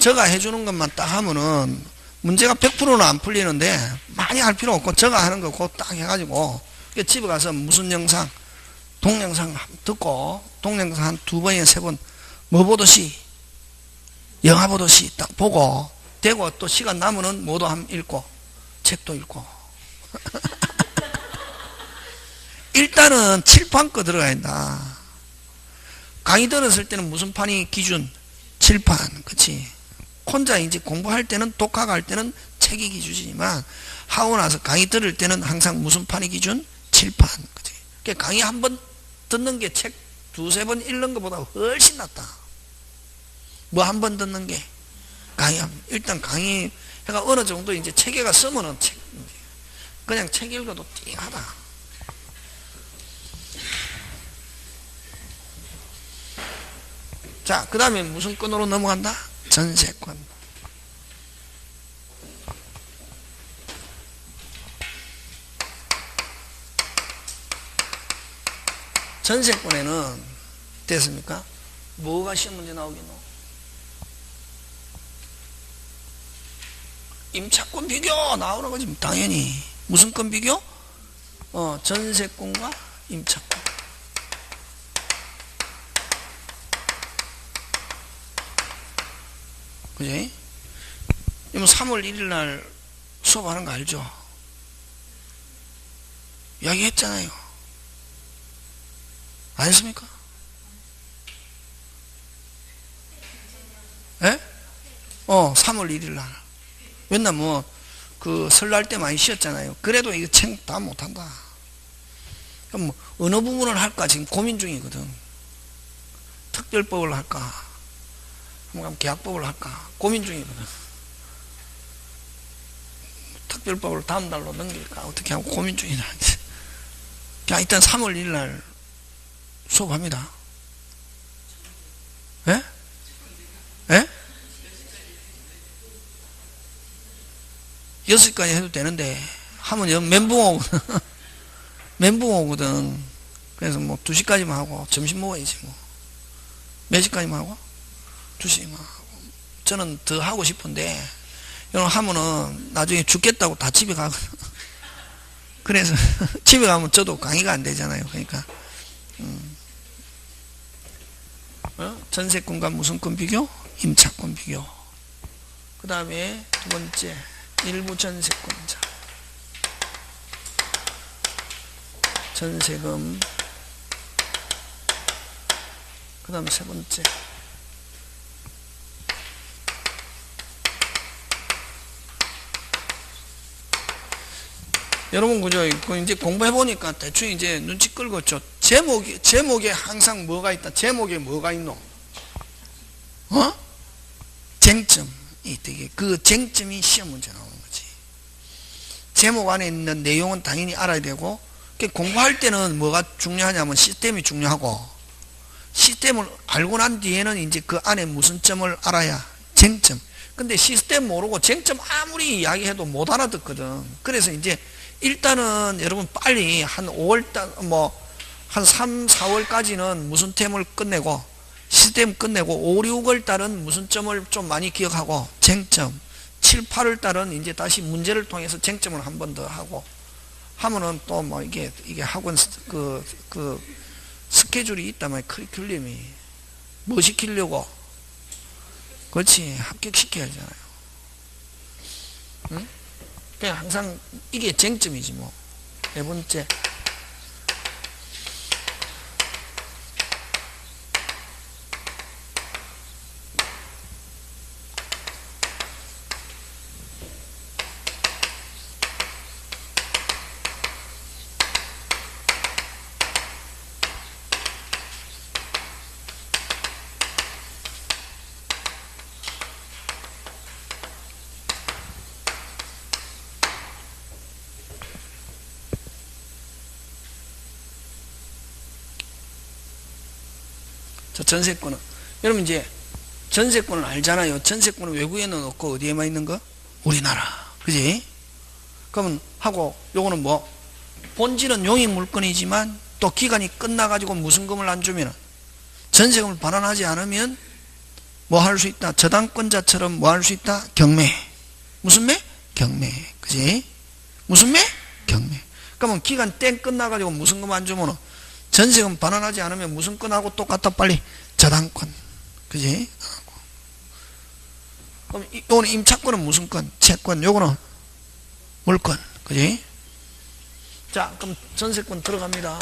A: 저가 해주는 것만 딱 하면은 문제가 100%는 안 풀리는데 많이 할 필요 없고 저가 하는 거 그거 딱 해가지고 집에 가서 무슨 영상, 동영상 듣고 동영상 한 2번에 3번 뭐 보듯이 영화 보듯이 딱 보고 되고 또 시간 남으면 뭐도 한번 읽고 책도 읽고 일단은 칠판 거 들어가야 한다. 강의 들었을 때는 무슨 판이 기준? 칠판. 그치? 혼자 이제 공부할 때는 독학할 때는 책이 기준이지만 하고 나서 강의 들을 때는 항상 무슨 판이 기준? 칠판. 그치? 그러니까 강의 한 번 듣는 게 책 2-3번 읽는 것보다 훨씬 낫다. 뭐 한 번 듣는 게 강의 일단 강의 해가 어느 정도 이제 체계가 쓰면은 그냥 책 읽어도 띵하다. 자, 그 다음에 무슨 건으로 넘어간다? 전세권. 전세권에는 됐습니까? 뭐가 시험 문제 나오겠노? 임차권 비교 나오는 거지 당연히. 무슨 건 비교? 전세권과 임차권. 그지? 이거 3월 1일 날 수업하는 거 알죠? 이야기 했잖아요. 아셨습니까? 예? 3월 1일 날. 맨날 그 설날 때 많이 쉬었잖아요. 그래도 이거 책 다 못한다. 그럼 뭐 어느 부분을 할까 지금 고민 중이거든. 특별법을 할까? 한번 계약법을 할까? 고민 중이거든. 특별법을 다음 달로 넘길까? 어떻게 하고 고민 중이다. 그냥 일단 3월 1일 날 수업합니다. 예? 예? 6시까지 해도 되는데 하면 멘붕 오거든. 멘붕 오거든. 그래서 뭐 2시까지만 하고 점심 먹어야지 뭐. 몇 시까지만 하고? 2시만 하고. 저는 더 하고 싶은데 이런 하면은 나중에 죽겠다고 다 집에 가거든. 그래서 집에 가면 저도 강의가 안 되잖아요. 그러니까 전세권과 무슨 권 비교? 임차권 비교. 그 다음에 두 번째 일부 전세권자 전세금. 그 다음에 세 번째 여러분 그죠? 이제 공부해보니까 대충 이제 눈치 끌겠죠. 제목에 항상 뭐가 있다? 제목에 뭐가 있노? 쟁점이 되게 그 쟁점이 시험 문제 나오는 거지. 제목 안에 있는 내용은 당연히 알아야 되고, 공부할 때는 뭐가 중요하냐면 시스템이 중요하고, 시스템을 알고 난 뒤에는 이제 그 안에 무슨 점을 알아야 쟁점. 근데 시스템 모르고 쟁점 아무리 이야기해도 못 알아듣거든. 그래서 이제 일단은 여러분 빨리 한 5월달 한 3, 4월까지는 무슨 템을 끝내고 시스템 끝내고 5, 6월 달은 무슨 점을 좀 많이 기억하고 쟁점, 7, 8월 달은 이제 다시 문제를 통해서 쟁점을 한 번 더 하고 하면은 또 뭐 이게 학원 그 스케줄이 있다면 커리큘럼이 뭐 시키려고? 그렇지, 합격시켜야 하잖아요. 응? 그냥 항상 이게 쟁점이지 뭐. 네 번째. 전세권은 여러분 이제 전세권을 알잖아요. 전세권은 외국에는 없고 어디에만 있는 거? 우리나라. 그지? 그러면 하고 요거는 뭐 본질은 용익 물건이지만 또 기간이 끝나가지고 무슨 금을 안 주면 전세금을 반환하지 않으면 뭐 할 수 있다? 저당권자처럼 뭐 할 수 있다? 경매. 무슨 매? 경매. 그지? 무슨 매? 경매. 그러면 기간 땡 끝나가지고 무슨 금 안 주면 전세금 반환하지 않으면 무슨 건하고 똑같아? 빨리 저당권. 그지? 그럼 요거는 임차권은 무슨 건? 채권. 요거는 물권. 그지? 자, 그럼 전세권 들어갑니다.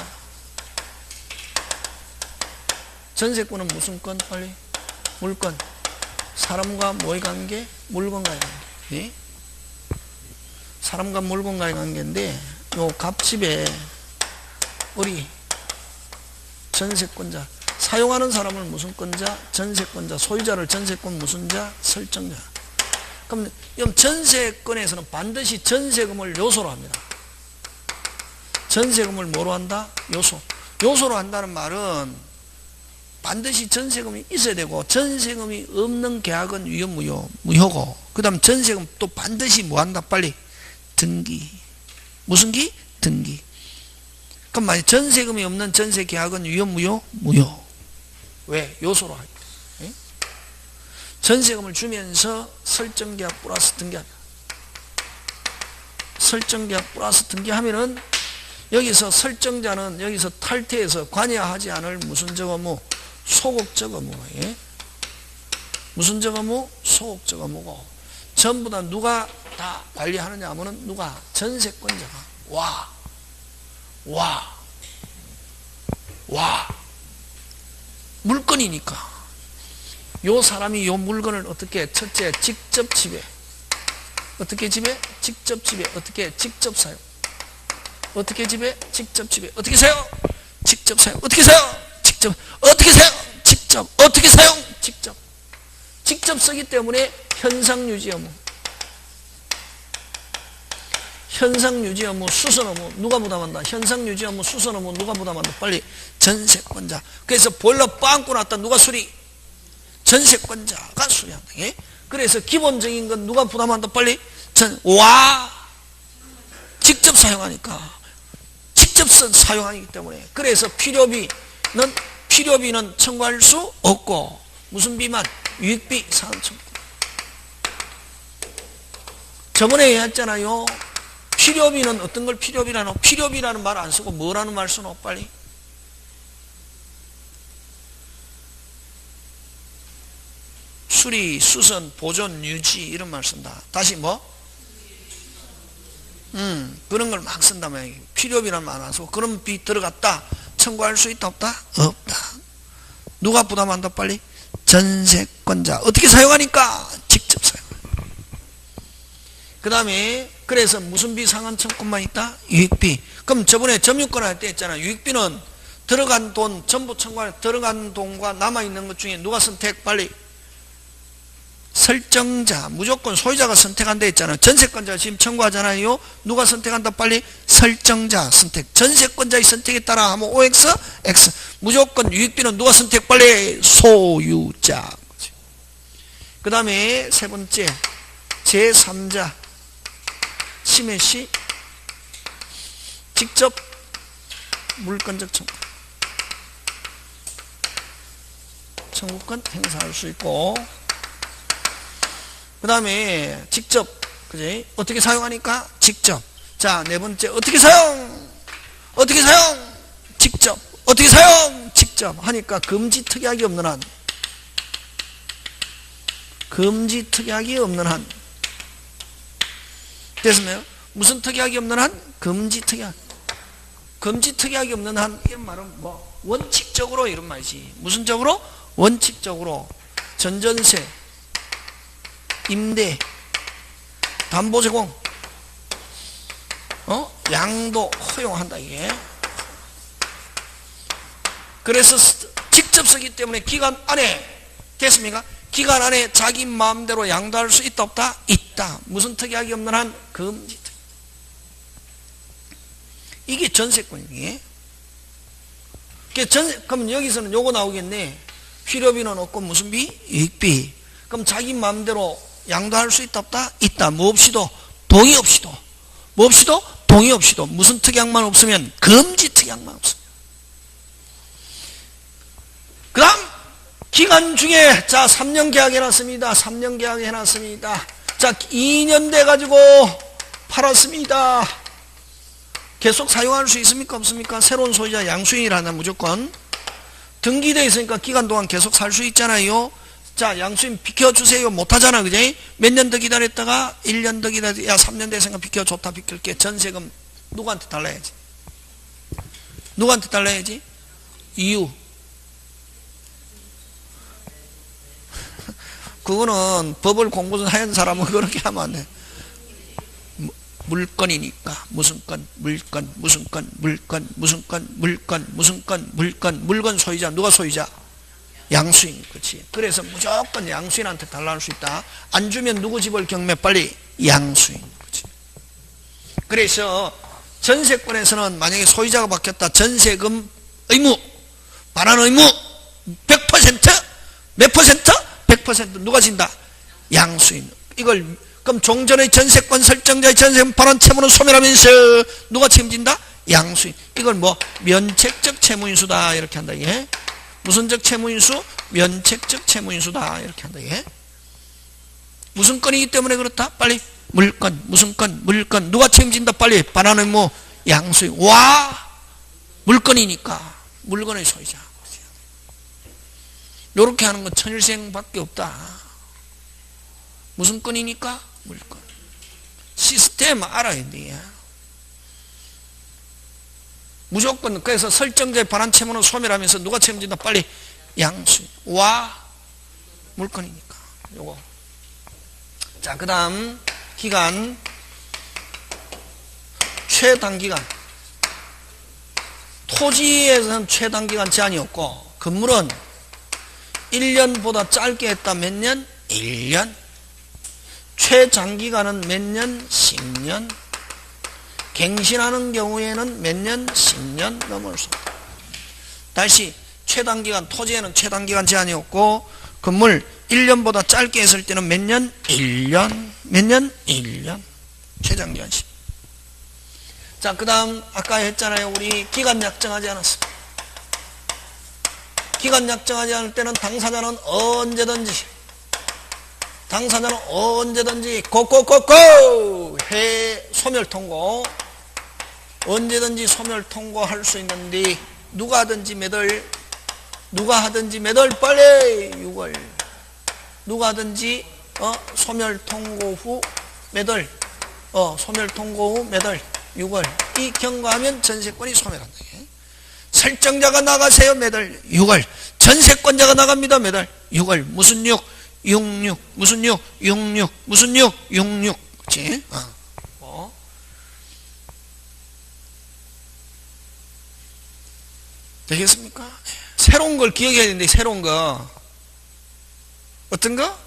A: 전세권은 무슨 건? 빨리 물권. 사람과 뭐의 관계? 물건과의 관계. 그지? 사람과 물건과의 관계인데 요 갑집에 우리 전세권자, 사용하는 사람은 무슨 권자? 전세권자, 소유자를 전세권 무슨 자? 설정자. 그럼 전세권에서는 반드시 전세금을 요소로 합니다. 전세금을 뭐로 한다? 요소. 요소로 한다는 말은 반드시 전세금이 있어야 되고 전세금이 없는 계약은 유효, 무효고 그 다음 전세금 또 반드시 뭐 한다? 빨리 등기. 무슨 기? 등기. 그럼 만약 전세금이 없는 전세 계약은 유효, 무효. 왜? 요소로 하기. 예? 전세금을 주면서 설정계약 플러스 등기하다. 설정계약 플러스 등기하면은 여기서 설정자는 여기서 탈퇴해서 관여하지 않을 무슨 저거무? 소극적 의무. 예? 무슨 저거무? 소극적 의무고 전부 다 누가 다 관리하느냐 하면은 누가? 전세권자가. 물건이니까 요 사람이 요 물건을 어떻게 첫째 직접 지배, 어떻게 지배? 직접 지배. 어떻게? 직접 사용. 어떻게 지배? 직접 지배. 어떻게 사용? 직접 사용. 어떻게 사용? 직접. 어떻게 사용? 직접. 어떻게 사용? 직접. 직접 쓰기 때문에 현상 유지 의무. 현상 유지 의무, 수선 의무 누가 부담한다? 현상 유지 의무, 수선 의무 누가 부담한다? 빨리 전세권자. 그래서 보일러 빵꾸 났다. 누가 수리? 전세권자가 수리한다. 예? 그래서 기본적인 건 누가 부담한다? 빨리 직접 사용하니까 직접 사용하기 때문에 그래서 필요비는 청구할 수 없고 무슨 비만? 유익비 상환 청구. 저번에 했잖아요. 필요비는 어떤 걸 필요비라노? 필요비라는 말 안 쓰고 뭐라는 말 쓰노? 빨리 수리, 수선, 보존, 유지 이런 말 쓴다. 다시 뭐? 그런 걸 막 쓴단 말이에요. 필요비라는 말 안 쓰고 그런 비 들어갔다. 청구할 수 있다? 없다? 없다. 누가 부담한다? 빨리 전세권자. 어떻게 사용하니까? 직접 사용. 그 다음에 그래서 무슨 비 상환 청구만 있다? 유익비. 그럼 저번에 점유권 할 때 했잖아. 유익비는 들어간 돈 전부 청구할 들어간 돈과 남아있는 것 중에 누가 선택? 빨리 설정자. 무조건 소유자가 선택한다 했잖아. 전세권자 지금 청구하잖아요. 누가 선택한다? 빨리 설정자 선택. 전세권자의 선택에 따라 하면 OX, X. 무조건 유익비는 누가 선택? 빨리 소유자. 그 다음에 세 번째 제3자 침해 시 직접 물권적 청구권 행사할 수 있고 그 그 다음에 직접, 그지? 어떻게 사용하니까? 직접. 자, 네 번째, 어떻게 사용? 어떻게 사용? 직접. 어떻게 사용? 직접. 하니까 금지 특약이 없는 한. 금지 특약이 없는 한. 됐습니까? 무슨 특약이 없는 한? 금지 특약. 금지 특약이 없는 한, 이 말은 뭐, 원칙적으로 이런 말이지. 무슨 적으로? 원칙적으로. 전전세, 임대, 담보 제공, 양도 허용한다, 이게. 그래서 직접 쓰기 때문에 기간 안에, 됐습니까? 기간 안에 자기 마음대로 양도할 수 있다, 없다? 있다. 무슨 특약이 없는 한? 금지 특약. 이게 전세권이에요. 그럼 여기서는 요거 나오겠네. 필요비는 없고 무슨 비? 이익비. 그럼 자기 마음대로 양도할 수 있다, 없다? 있다. 뭐 없이도? 동의 없이도. 뭐 없이도? 동의 없이도. 무슨 특약만 없으면? 금지 특약만 없으면. 그 다음 기간 중에, 자, 3년 계약 해놨습니다. 3년 계약 해놨습니다. 자, 2년 돼가지고 팔았습니다. 계속 사용할 수 있습니까? 없습니까? 새로운 소유자 양수인이라나 무조건. 등기되어 있으니까 기간 동안 계속 살 수 있잖아요. 자, 양수인 비켜주세요. 못하잖아, 그지? 몇 년 더 기다렸다가 1년 더 기다렸다가, 야, 3년 됐으니까 비켜, 좋다, 비킬게. 전세금 누구한테 달라야지? 누구한테 달라야지? 이유. 그거는 법을 공부 좀 하는 사람은 그렇게 하면 안 돼. 물건이니까 무슨 건, 물건, 무슨 건, 물건, 무슨 건, 물건, 무슨 건, 물건, 물건 소유자. 누가 소유자? 양수인. 그렇지. 그래서 무조건 양수인한테 달라할 수 있다. 안 주면 누구 집을 경매? 빨리 양수인. 그렇지. 그래서 전세권에서는 만약에 소유자가 바뀌었다. 전세금 의무, 반환 의무 100%, 몇 퍼센트? 100% 누가 진다? 양수인. 이걸 그럼 종전의 전세권 설정자의 전세금 반환 채무는 소멸하면서 누가 책임진다? 양수인. 이걸 뭐 면책적 채무인수다 이렇게 한다. 이게 무슨적 채무인수? 면책적 채무인수다 이렇게 한다. 이게 무슨 건이기 때문에 그렇다? 빨리 물건, 무슨 건, 물건 누가 책임진다? 빨리 반환 의무 양수인. 와, 물건이니까 물건의 소유자. 요렇게 하는 건 천일생밖에 없다. 무슨 건이니까? 물건. 시스템 알아야 돼. 무조건. 그래서 설정자의 반환 채무는 소멸하면서 누가 책임진다? 빨리 양수인. 와, 물건이니까. 요거. 자, 그 다음 기간, 최단기간. 토지에서는 최단기간 제한이 없고, 건물은 1년보다 짧게 했다. 몇 년? 1년. 최장기간은 몇 년? 10년. 갱신하는 경우에는 몇 년? 10년 넘을 수 없다. 다시 최단기간, 토지에는 최단기간 제한이 없고 건물 1년보다 짧게 했을 때는 몇 년? 1년. 몇 년? 1년. 최장기간 10년. 자, 그 다음 아까 했잖아요. 우리 기간 약정하지 않았어. 기간 약정하지 않을 때는 당사자는 언제든지 고고고고 해 소멸 통고, 언제든지 소멸 통고할 수 있는데 누가 하든지 매달 빨리 6월 누가 하든지 소멸 통고 후 매달 소멸 통고 후 매달 6월 이 경과하면 전세권이 소멸한다. 설정자가 나가세요. 매달 6월. 전세권자가 나갑니다. 매달 6월. 무슨 6? 66. 무슨 6? 66. 무슨 6? 66. 그치? 되겠습니까? 새로운 걸 기억해야 되는데, 새로운 거. 어떤 거?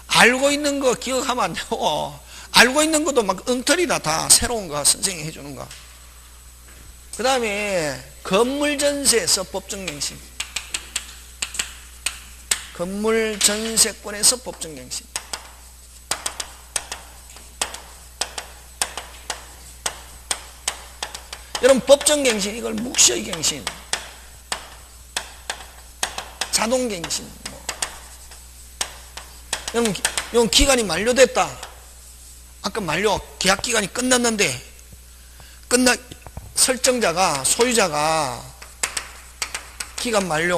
A: 알고 있는 거 기억하면 안 되고, 알고 있는 것도 막 엉터리다. 다 새로운 거 선생님이 해주는 거. 그 다음에 건물전세에서 법정갱신. 건물전세권에서 법정갱신. 여러분 법정갱신 이걸 묵시의 갱신, 자동갱신 여러분, 이건 기간이 만료됐다. 아까 계약 기간이 끝났는데, 설정자가, 소유자가 기간 만료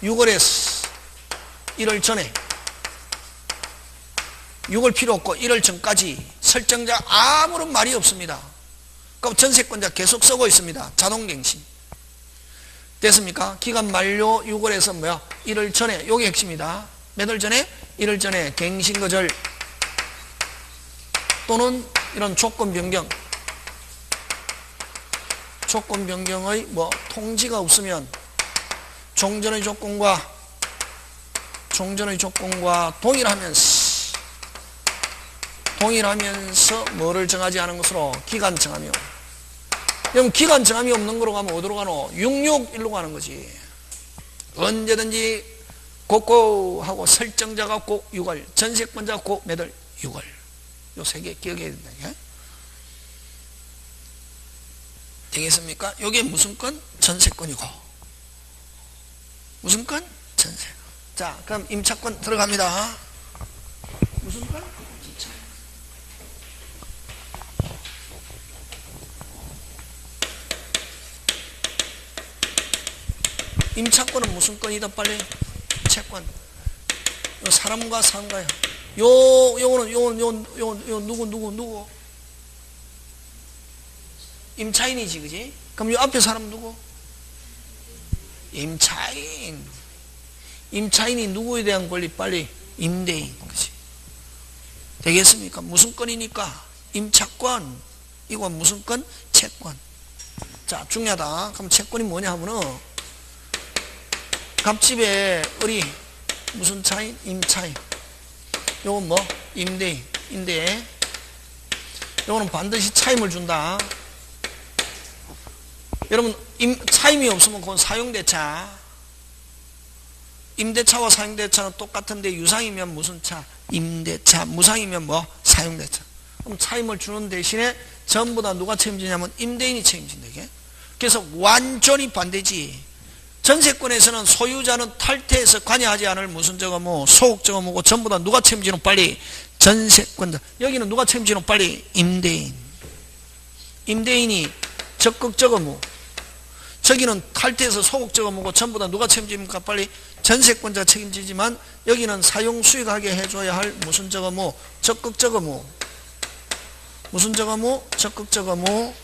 A: 6월에 1월 전에, 6월 필요 없고 1월 전까지 설정자 아무런 말이 없습니다. 그럼 전세권자 계속 쓰고 있습니다. 자동갱신. 됐습니까? 기간 만료 6월에서 1월 전에, 요게 핵심이다. 몇 월 전에? 1월 전에 갱신거절 또는 이런 조건 변경의 통지가 없으면 종전의 조건과 동일하면서 뭐를 정하지 않은 것으로 기간 정함이 없는. 그럼 기간 정함이 없는 거로 가면 어디로 가노? 66일로 가는 거지. 언제든지 고고 하고 설정자가 꼭 6월, 전세권자 꼭 몇 월? 6월. 요 세 개 기억해야 된다. 예? 되겠습니까? 요게 무슨 건? 전세권이고. 무슨 건? 전세. 자, 그럼 임차권 들어갑니다. 무슨 건? 임차. 임차권은 무슨 건이다 빨리? 채권. 사람과 상가야. 요거는 누구? 임차인이지, 그지? 그럼 요 앞에 사람 누구? 임차인. 임차인이 누구에 대한 권리? 빨리 임대인, 그지? 되겠습니까? 무슨 건이니까? 임차권. 이건 무슨 건? 채권. 자, 중요하다. 그럼 채권이 뭐냐 하면은 갑집에 을이 무슨 차인? 임차인. 요건 뭐? 임대인. 임대. 요거는 반드시 차임을 준다. 여러분, 차임이 없으면 그건 사용대차. 임대차와 사용대차는 똑같은데 유상이면 무슨 차? 임대차. 무상이면 뭐? 사용대차. 그럼 차임을 주는 대신에 전부 다 누가 책임지냐면 임대인이 책임진다, 이게. 그래서 완전히 반대지. 전세권에서는 소유자는 탈퇴해서 관여하지 않을 무슨 소극 뭐고 전부 다 누가 책임지노? 빨리 전세권자. 여기는 누가 책임지노? 빨리 임대인. 임대인이 적극적 의무. 저기는 탈퇴해서 소극적 의무고 전부 다 누가 책임집니까? 빨리 전세권자 책임지지만 여기는 사용 수익하게 해줘야 할 무슨 의무? 적극적 의무. 무슨 의무? 적극적 의무.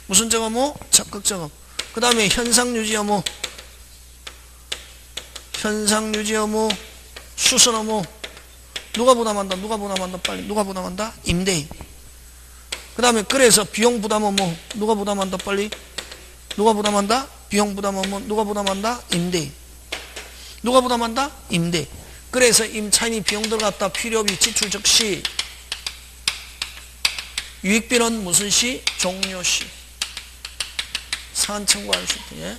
A: 무슨 의무? 적극적 의무. 그 다음에 현상유지 의무, 수선 의무. 누가 부담한다? 빨리 누가 부담한다? 임대인. 그 다음에 그래서 비용 부담 의무 누가 부담한다? 빨리 누가 부담한다? 비용 부담 의무 누가 부담한다? 임대인. 누가 부담한다? 임대인. 그래서 임차인이 비용 들어갔다 필요비 지출 즉시 유익비는 무슨 시? 종료시. 사안 청구할 수 있다. 예?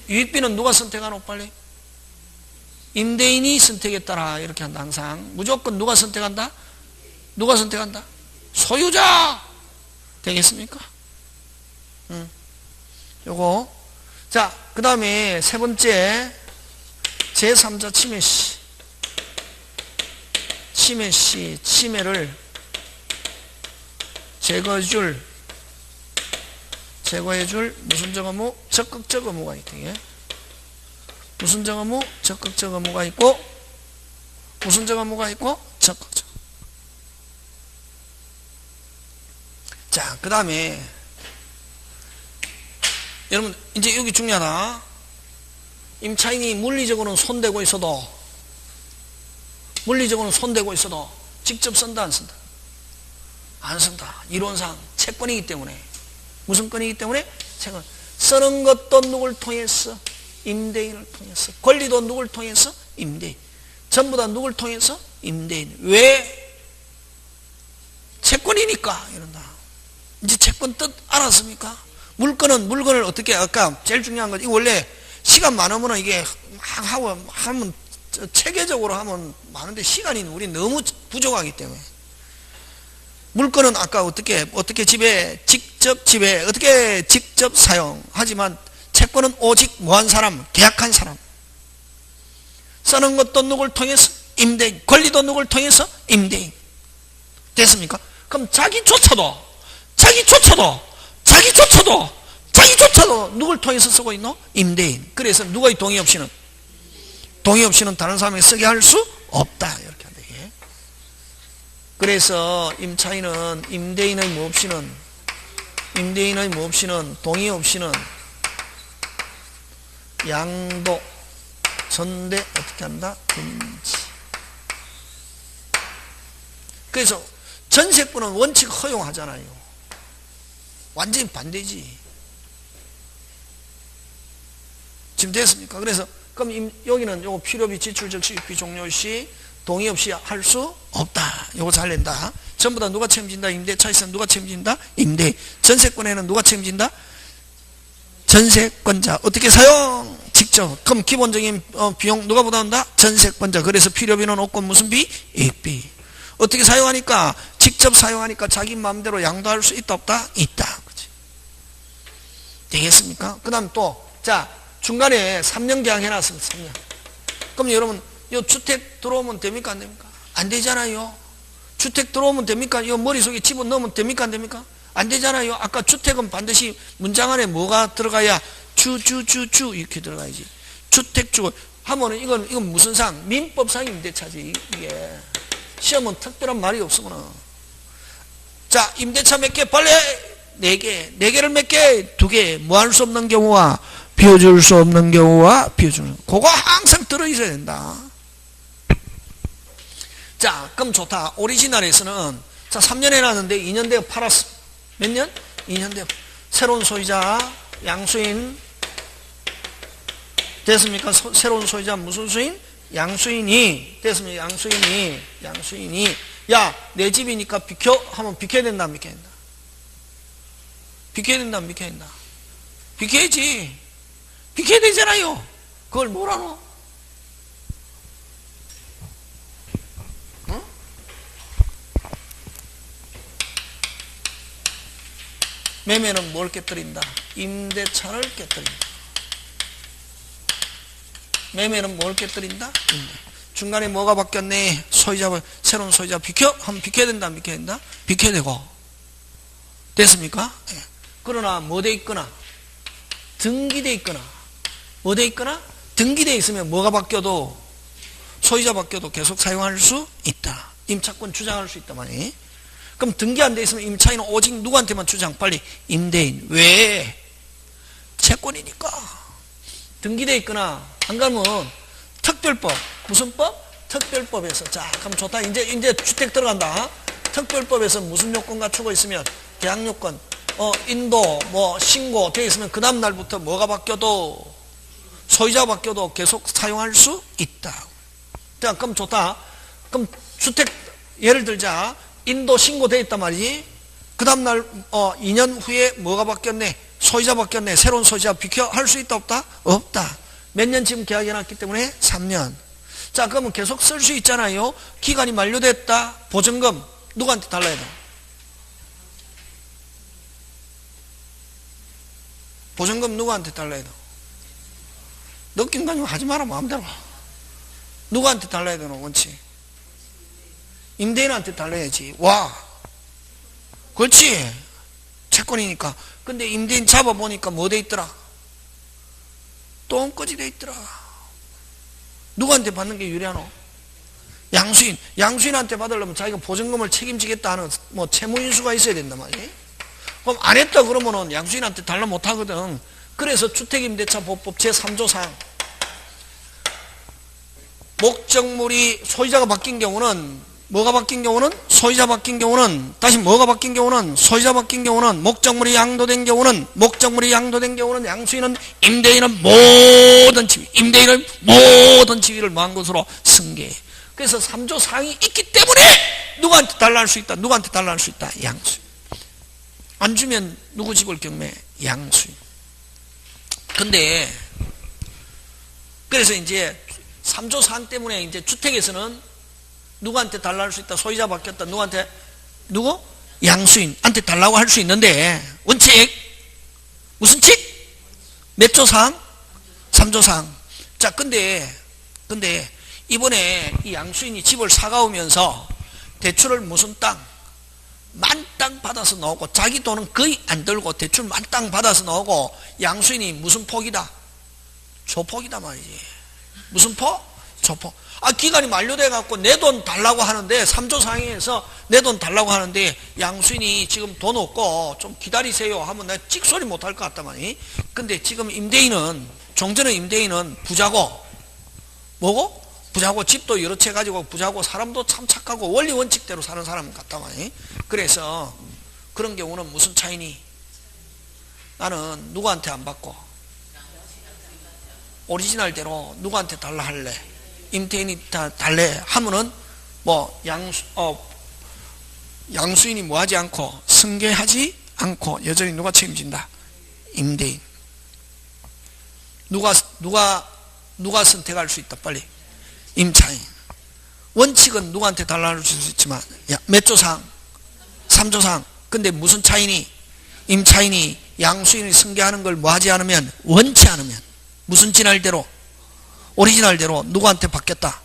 A: 유익비는 누가 선택하노? 빨리 임대인이 선택에 따라 이렇게 한다. 항상 무조건 누가 선택한다? 누가 선택한다? 소유자. 되겠습니까? 요거. 자, 그 다음에 세 번째 제3자 침해 시 침해를 제거해줄 무슨 의무? 적극적 의무가 있다. 예? 무슨 의무? 적극적 의무가 있고, 무슨 의무가 있고, 적극적. 자, 그 다음에 여러분 이제 여기 중요하다. 임차인이 물리적으로는 손대고 있어도 직접 쓴다 안 쓴다? 안 쓴다. 이론상 채권이기 때문에. 무슨 건이기 때문에? 채권. 쓰는 것도 누굴 통해서? 임대인을 통해서. 권리도 누굴 통해서? 임대인. 전부 다 누굴 통해서? 임대인. 왜? 채권이니까 이런다. 이제 채권 뜻 알았습니까? 물건을 어떻게, 아까 제일 중요한 건, 이거 원래 시간 많으면 이게 막 하면 체계적으로 하면 많은데 시간이 우리 너무 부족하기 때문에. 물건은 아까 어떻게 어떻게 직접 사용하지만 채권은 오직 뭐한 사람? 계약한 사람. 쓰는 것도 누굴 통해서? 임대인. 권리도 누굴 통해서? 임대인. 됐습니까? 그럼 자기조차도 누굴 통해서 쓰고 있노? 임대인. 그래서 누구의 동의 없이는 다른 사람에게 쓰게 할 수 없다. 이렇게 한다. 그래서 임차인은 임대인의 뭐 없이는 동의 없이는 양도, 전대 어떻게 한다? 금지. 그래서 전세권은 원칙 허용하잖아요. 완전히 반대지. 지금 됐습니까? 그래서 그럼 여기는 요거 필요비 지출 적시 유피 종료 시 동의 없이 할 수 없다. 요거 잘 낸다. 전부 다 누가 책임진다? 임대차 있으면 누가 책임진다? 임대. 전세권에는 누가 책임진다? 전세권자. 어떻게 사용? 직접. 그럼 기본적인 비용 누가 부담한다? 전세권자. 그래서 필요비는 없고 무슨 비? 이익비. 어떻게 사용하니까? 직접 사용하니까 자기 마음대로 양도할 수 있다 없다? 있다. 그치? 되겠습니까? 그 다음 또 자 중간에 3년 계약 해놨습니다. 3년. 그럼 여러분 이 주택 들어오면 됩니까 안 됩니까? 안 되잖아요. 주택 들어오면 됩니까? 이 머릿속에 집어넣으면 됩니까 안 됩니까? 안 되잖아요. 아까 주택은 반드시 문장 안에 뭐가 들어가야 주 이렇게 들어가야지. 주택주 하면은 이건 무슨 상? 민법상 임대차지. 이게 시험은 특별한 말이 없으면 자 임대차 몇 개? 빨리 4개. 4개를 몇 개? 2개. 뭐 할 수 없는 경우와 비워줄 수 없는 경우와 비워주는 그거 항상 들어있어야 된다. 자 그럼 좋다. 오리지널에서는 자 3년 해놨는데 2년 되어 팔았어. 몇 년? 2년 되어 새로운 소유자 양수인 됐습니까? 새로운 소유자 무슨 수인? 양수인이 됐습니까? 양수인이 야 내 집이니까 비켜 하면 비켜야 된다 안 비켜야 된다? 비켜야 된다 안 비켜야 된다? 비켜야지. 비켜야 되잖아요. 그걸 뭐라노? 어? 매매는 뭘 깨뜨린다? 임대차를 깨뜨린다. 매매는 뭘 깨뜨린다? 중간에 뭐가 바뀌었네? 새로운 소유자 비켜? 하면 비켜야 된다 안 비켜야 된다? 비켜야 되고. 됐습니까? 네. 그러나 뭐 돼 있거나 등기돼 있거나 뭐 돼 있거나 등기돼 있으면 뭐가 바뀌어도 소유자 바뀌어도 계속 사용할 수 있다. 임차권 주장할 수 있다 말이. 그럼 등기 안 돼 있으면 임차인은 오직 누구한테만 주장? 빨리 임대인. 왜? 채권이니까. 등기돼 있거나 안 가면 특별법. 무슨 법? 특별법에서. 자 그럼 좋다. 이제 주택 들어간다. 특별법에서 무슨 요건 갖추고 있으면 계약 요건 인도 뭐 신고 되어 있으면 그 다음 날부터 뭐가 바뀌어도 소유자 바뀌어도 계속 사용할 수 있다. 자 그럼 좋다. 그럼 주택 예를 들자 인도 신고 되어 있단 말이지. 그 다음 날 2년 후에 뭐가 바뀌었네? 소유자 바뀌었네. 새로운 소유자 비켜 할 수 있다 없다? 없다. 몇 년 지금 계약해놨기 때문에 3년. 자 그러면 계속 쓸 수 있잖아요. 기간이 만료됐다. 보증금 누구한테 달라야 돼? 보증금 누구한테 달라야 돼? 느낌 가지고 하지 마라 마음대로. 누구한테 달라야 되노 원칙? 임대인한테 달라야지. 와 그렇지 채권이니까. 근데 임대인 잡아보니까 뭐 돼 있더라? 똥꺼지 돼 있더라. 누구한테 받는 게 유리하노? 양수인한테 받으려면 자기가 보증금을 책임지겠다 하는 뭐 채무인수가 있어야 된단 말이에요. 그럼 안 했다 그러면은 양수인한테 달라 못 하거든. 그래서 주택임대차 보법 제3조상 목적물이 소유자가 바뀐 경우는 뭐가 바뀐 경우는 소유자 바뀐 경우는 다시 뭐가 바뀐 경우는 소유자 바뀐 경우는 목적물이 양도된 경우는 양수인은 임대인은 모든 지위를 뭐한 것으로 승계. 그래서 3조 상이 있기 때문에 누구한테 달라 할 수 있다. 누구한테 달라 할 수 있다. 양수인. 안 주면 누구 집을 경매? 양수인. 근데 그래서 이제 3조 상 때문에 이제 주택에서는 누구한테 달라 할 수 있다. 소유자 바뀌었다. 누구? 양수인한테 달라고 할 수 있는데 원칙 무슨 칙? 몇 조상? 3조상. 자, 근데 이번에 이 양수인이 집을 사가오면서 대출을 무슨 땅? 만땅 받아서 나오고, 자기 돈은 거의 안 들고 대출 만땅 받아서 나오고, 양수인이 무슨 폭이다? 조폭이다 말이지. 무슨 폭? 조폭. 기간이 만료돼 갖고 내 돈 달라고 하는데, 3조 상에서 내 돈 달라고 하는데, 양수인이 지금 돈 없고 좀 기다리세요 하면 내가 찍소리 못 할 것 같단 말이지. 근데 지금 임대인은, 종전의 임대인은 부자고, 뭐고? 부자고, 집도 여러 채 가지고 부자고, 사람도 참 착하고 원리 원칙대로 사는 사람 같단 말이지. 그래서 그런 경우는 무슨 차이니? 나는 누구한테 안 받고 오리지널대로 누구한테 달라 할래? 임대인이 달래 하면은 뭐 양수인이 뭐 하지 않고, 승계하지 않고 여전히 누가 책임진다? 임대인. 누가 선택할 수 있다? 빨리. 임차인. 원칙은 누구한테 달라 할 수 있지만, 몇 조상? 3조상. 근데 무슨 차이니? 임차인이 양수인이 승계하는 걸 뭐 하지 않으면, 원치 않으면, 무슨 진할대로? 오리지널대로 누구한테 받겠다?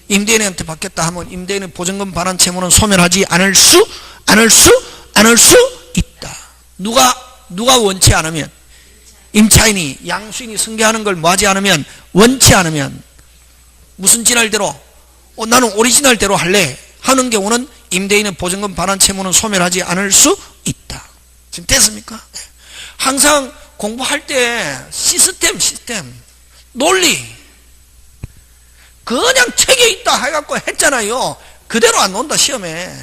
A: 임대인한테 받겠다 하면 임대인의 보증금 반환 채무는 소멸하지 않을 수 있다. 누가 원치 않으면, 임차인이 양수인이 승계하는 걸 뭐 하지 않으면, 원치 않으면, 무슨 진할대로? 나는 오리지널대로 할래 하는 경우는 임대인의 보증금 반환 채무는 소멸하지 않을 수 있다. 지금 됐습니까? 항상 공부할 때 시스템, 논리, 그냥 책에 있다 해갖고 했잖아요. 그대로 안 나온다, 시험에.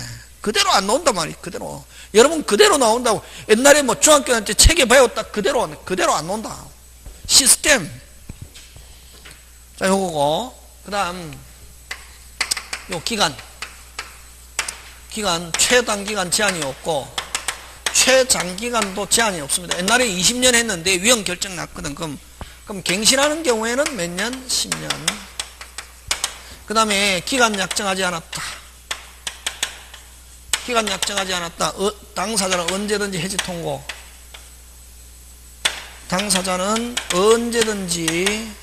A: 그대로 안 나온단 말이에요. 그대로. 여러분 그대로 나온다고. 옛날에 뭐 중학교 때 책에 배웠다, 그대로 안 나온다. 시스템. 자, 요거고. 그 다음 요 기간 최단기간 제한이 없고 최장기간도 제한이 없습니다. 옛날에 20년 했는데 위헌 결정 났거든. 그럼 갱신하는 경우에는 몇 년? 10년. 그 다음에 기간 약정하지 않았다. 당사자는 언제든지 해지 통고. 당사자는 언제든지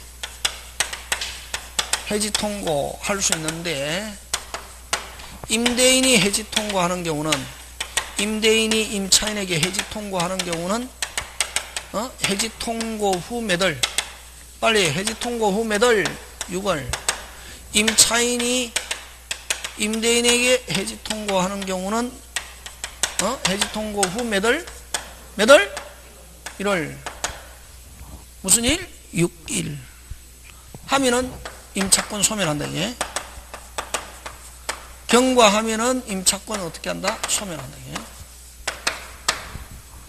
A: 해지 통고할 수 있는데, 임대인이 해지 통고하는 경우는, 임대인이 임차인에게 해지 통고하는 경우는 해지 통고 후 몇 월? 빨리. 해지 통고 후 몇 월? 6월. 임차인이 임대인에게 해지 통고하는 경우는 해지 통고 후 몇 월? 1월. 무슨 일? 6일 하면은 임차권 소멸한다. 예? 경과하면은 임차권은 어떻게 한다? 소멸한다. 예?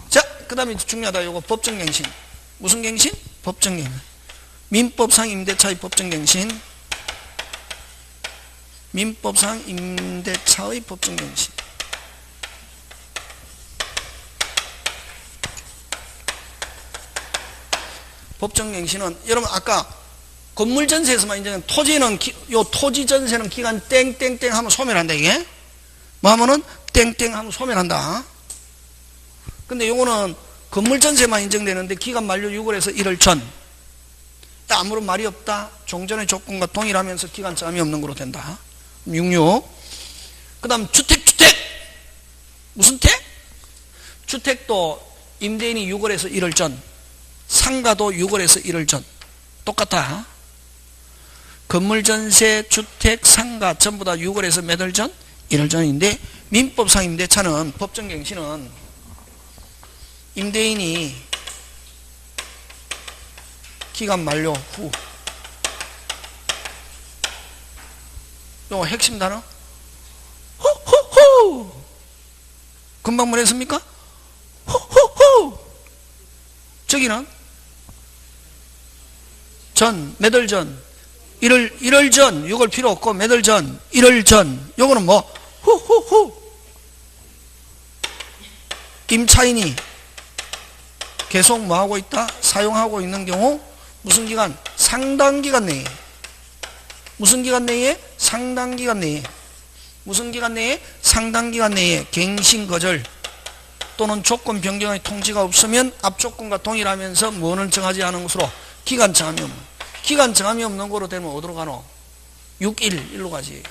A: 자, 그 다음에 중요하다. 요거 법정갱신. 무슨 갱신? 법정갱신. 민법상 임대차의 법정갱신. 민법상 임대차의 법정갱신. 법정갱신은 여러분 아까 건물전세에서만 인정한 토지는 요 토지전세는 기간 땡땡땡 하면 소멸한다. 이게 뭐 하면은 땡땡 하면 소멸한다. 근데 요거는 건물전세만 인정되는데 기간 만료 6월에서 1월 전. 아무런 말이 없다. 종전의 조건과 동일하면서 기간 제한이 없는 거로 된다. 66. 그 다음 주택. 무슨 택? 주택도 임대인이 6월에서 1월 전, 상가도 6월에서 1월 전. 똑같아. 건물전세, 주택, 상가 전부 다 6월에서 몇 월 전? 1월 전인데, 민법상 임대차는, 법정갱신은 임대인이 기간 만료 후, 요 핵심 단어 호호호. 금방 뭐랬습니까? 호호호. 저기는 전, 몇 월 전? 1월 전. 6월 필요 없고 몇 월 전? 1월 전. 요거는 뭐? 후후후. 임차인이 계속 뭐하고 있다? 사용하고 있는 경우 무슨 기간? 상당기간 내에. 무슨 기간 내에? 상당기간 내에. 무슨 기간 내에? 상당기간 내에 갱신거절 또는 조건 변경의 통지가 없으면 앞 조건과 동일하면서 뭐는 정하지 않은 것으로 기간 정함이 없는, 기간 정함이 없는 거로 되면 어디로 가노? 6일 일로 가지.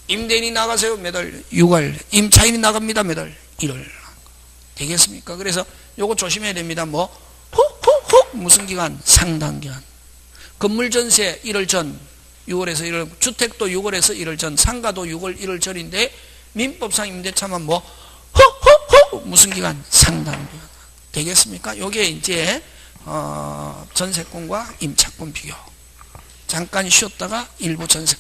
A: 임대인이 나가세요 몇 월? 6월. 임차인이 나갑니다 몇 월? 1월. 되겠습니까? 그래서 요거 조심해야 됩니다. 뭐 훅 무슨 기간? 상당 기간. 건물 전세 1월 전 6월에서 1월, 주택도 6월에서 1월 전, 상가도 6월 1월 전인데 민법상 임대차만 뭐 무슨 기간? 상당 기간. 되겠습니까? 요게 이제 전세권과 임차권 비교. 잠깐 쉬었다가 일부 전세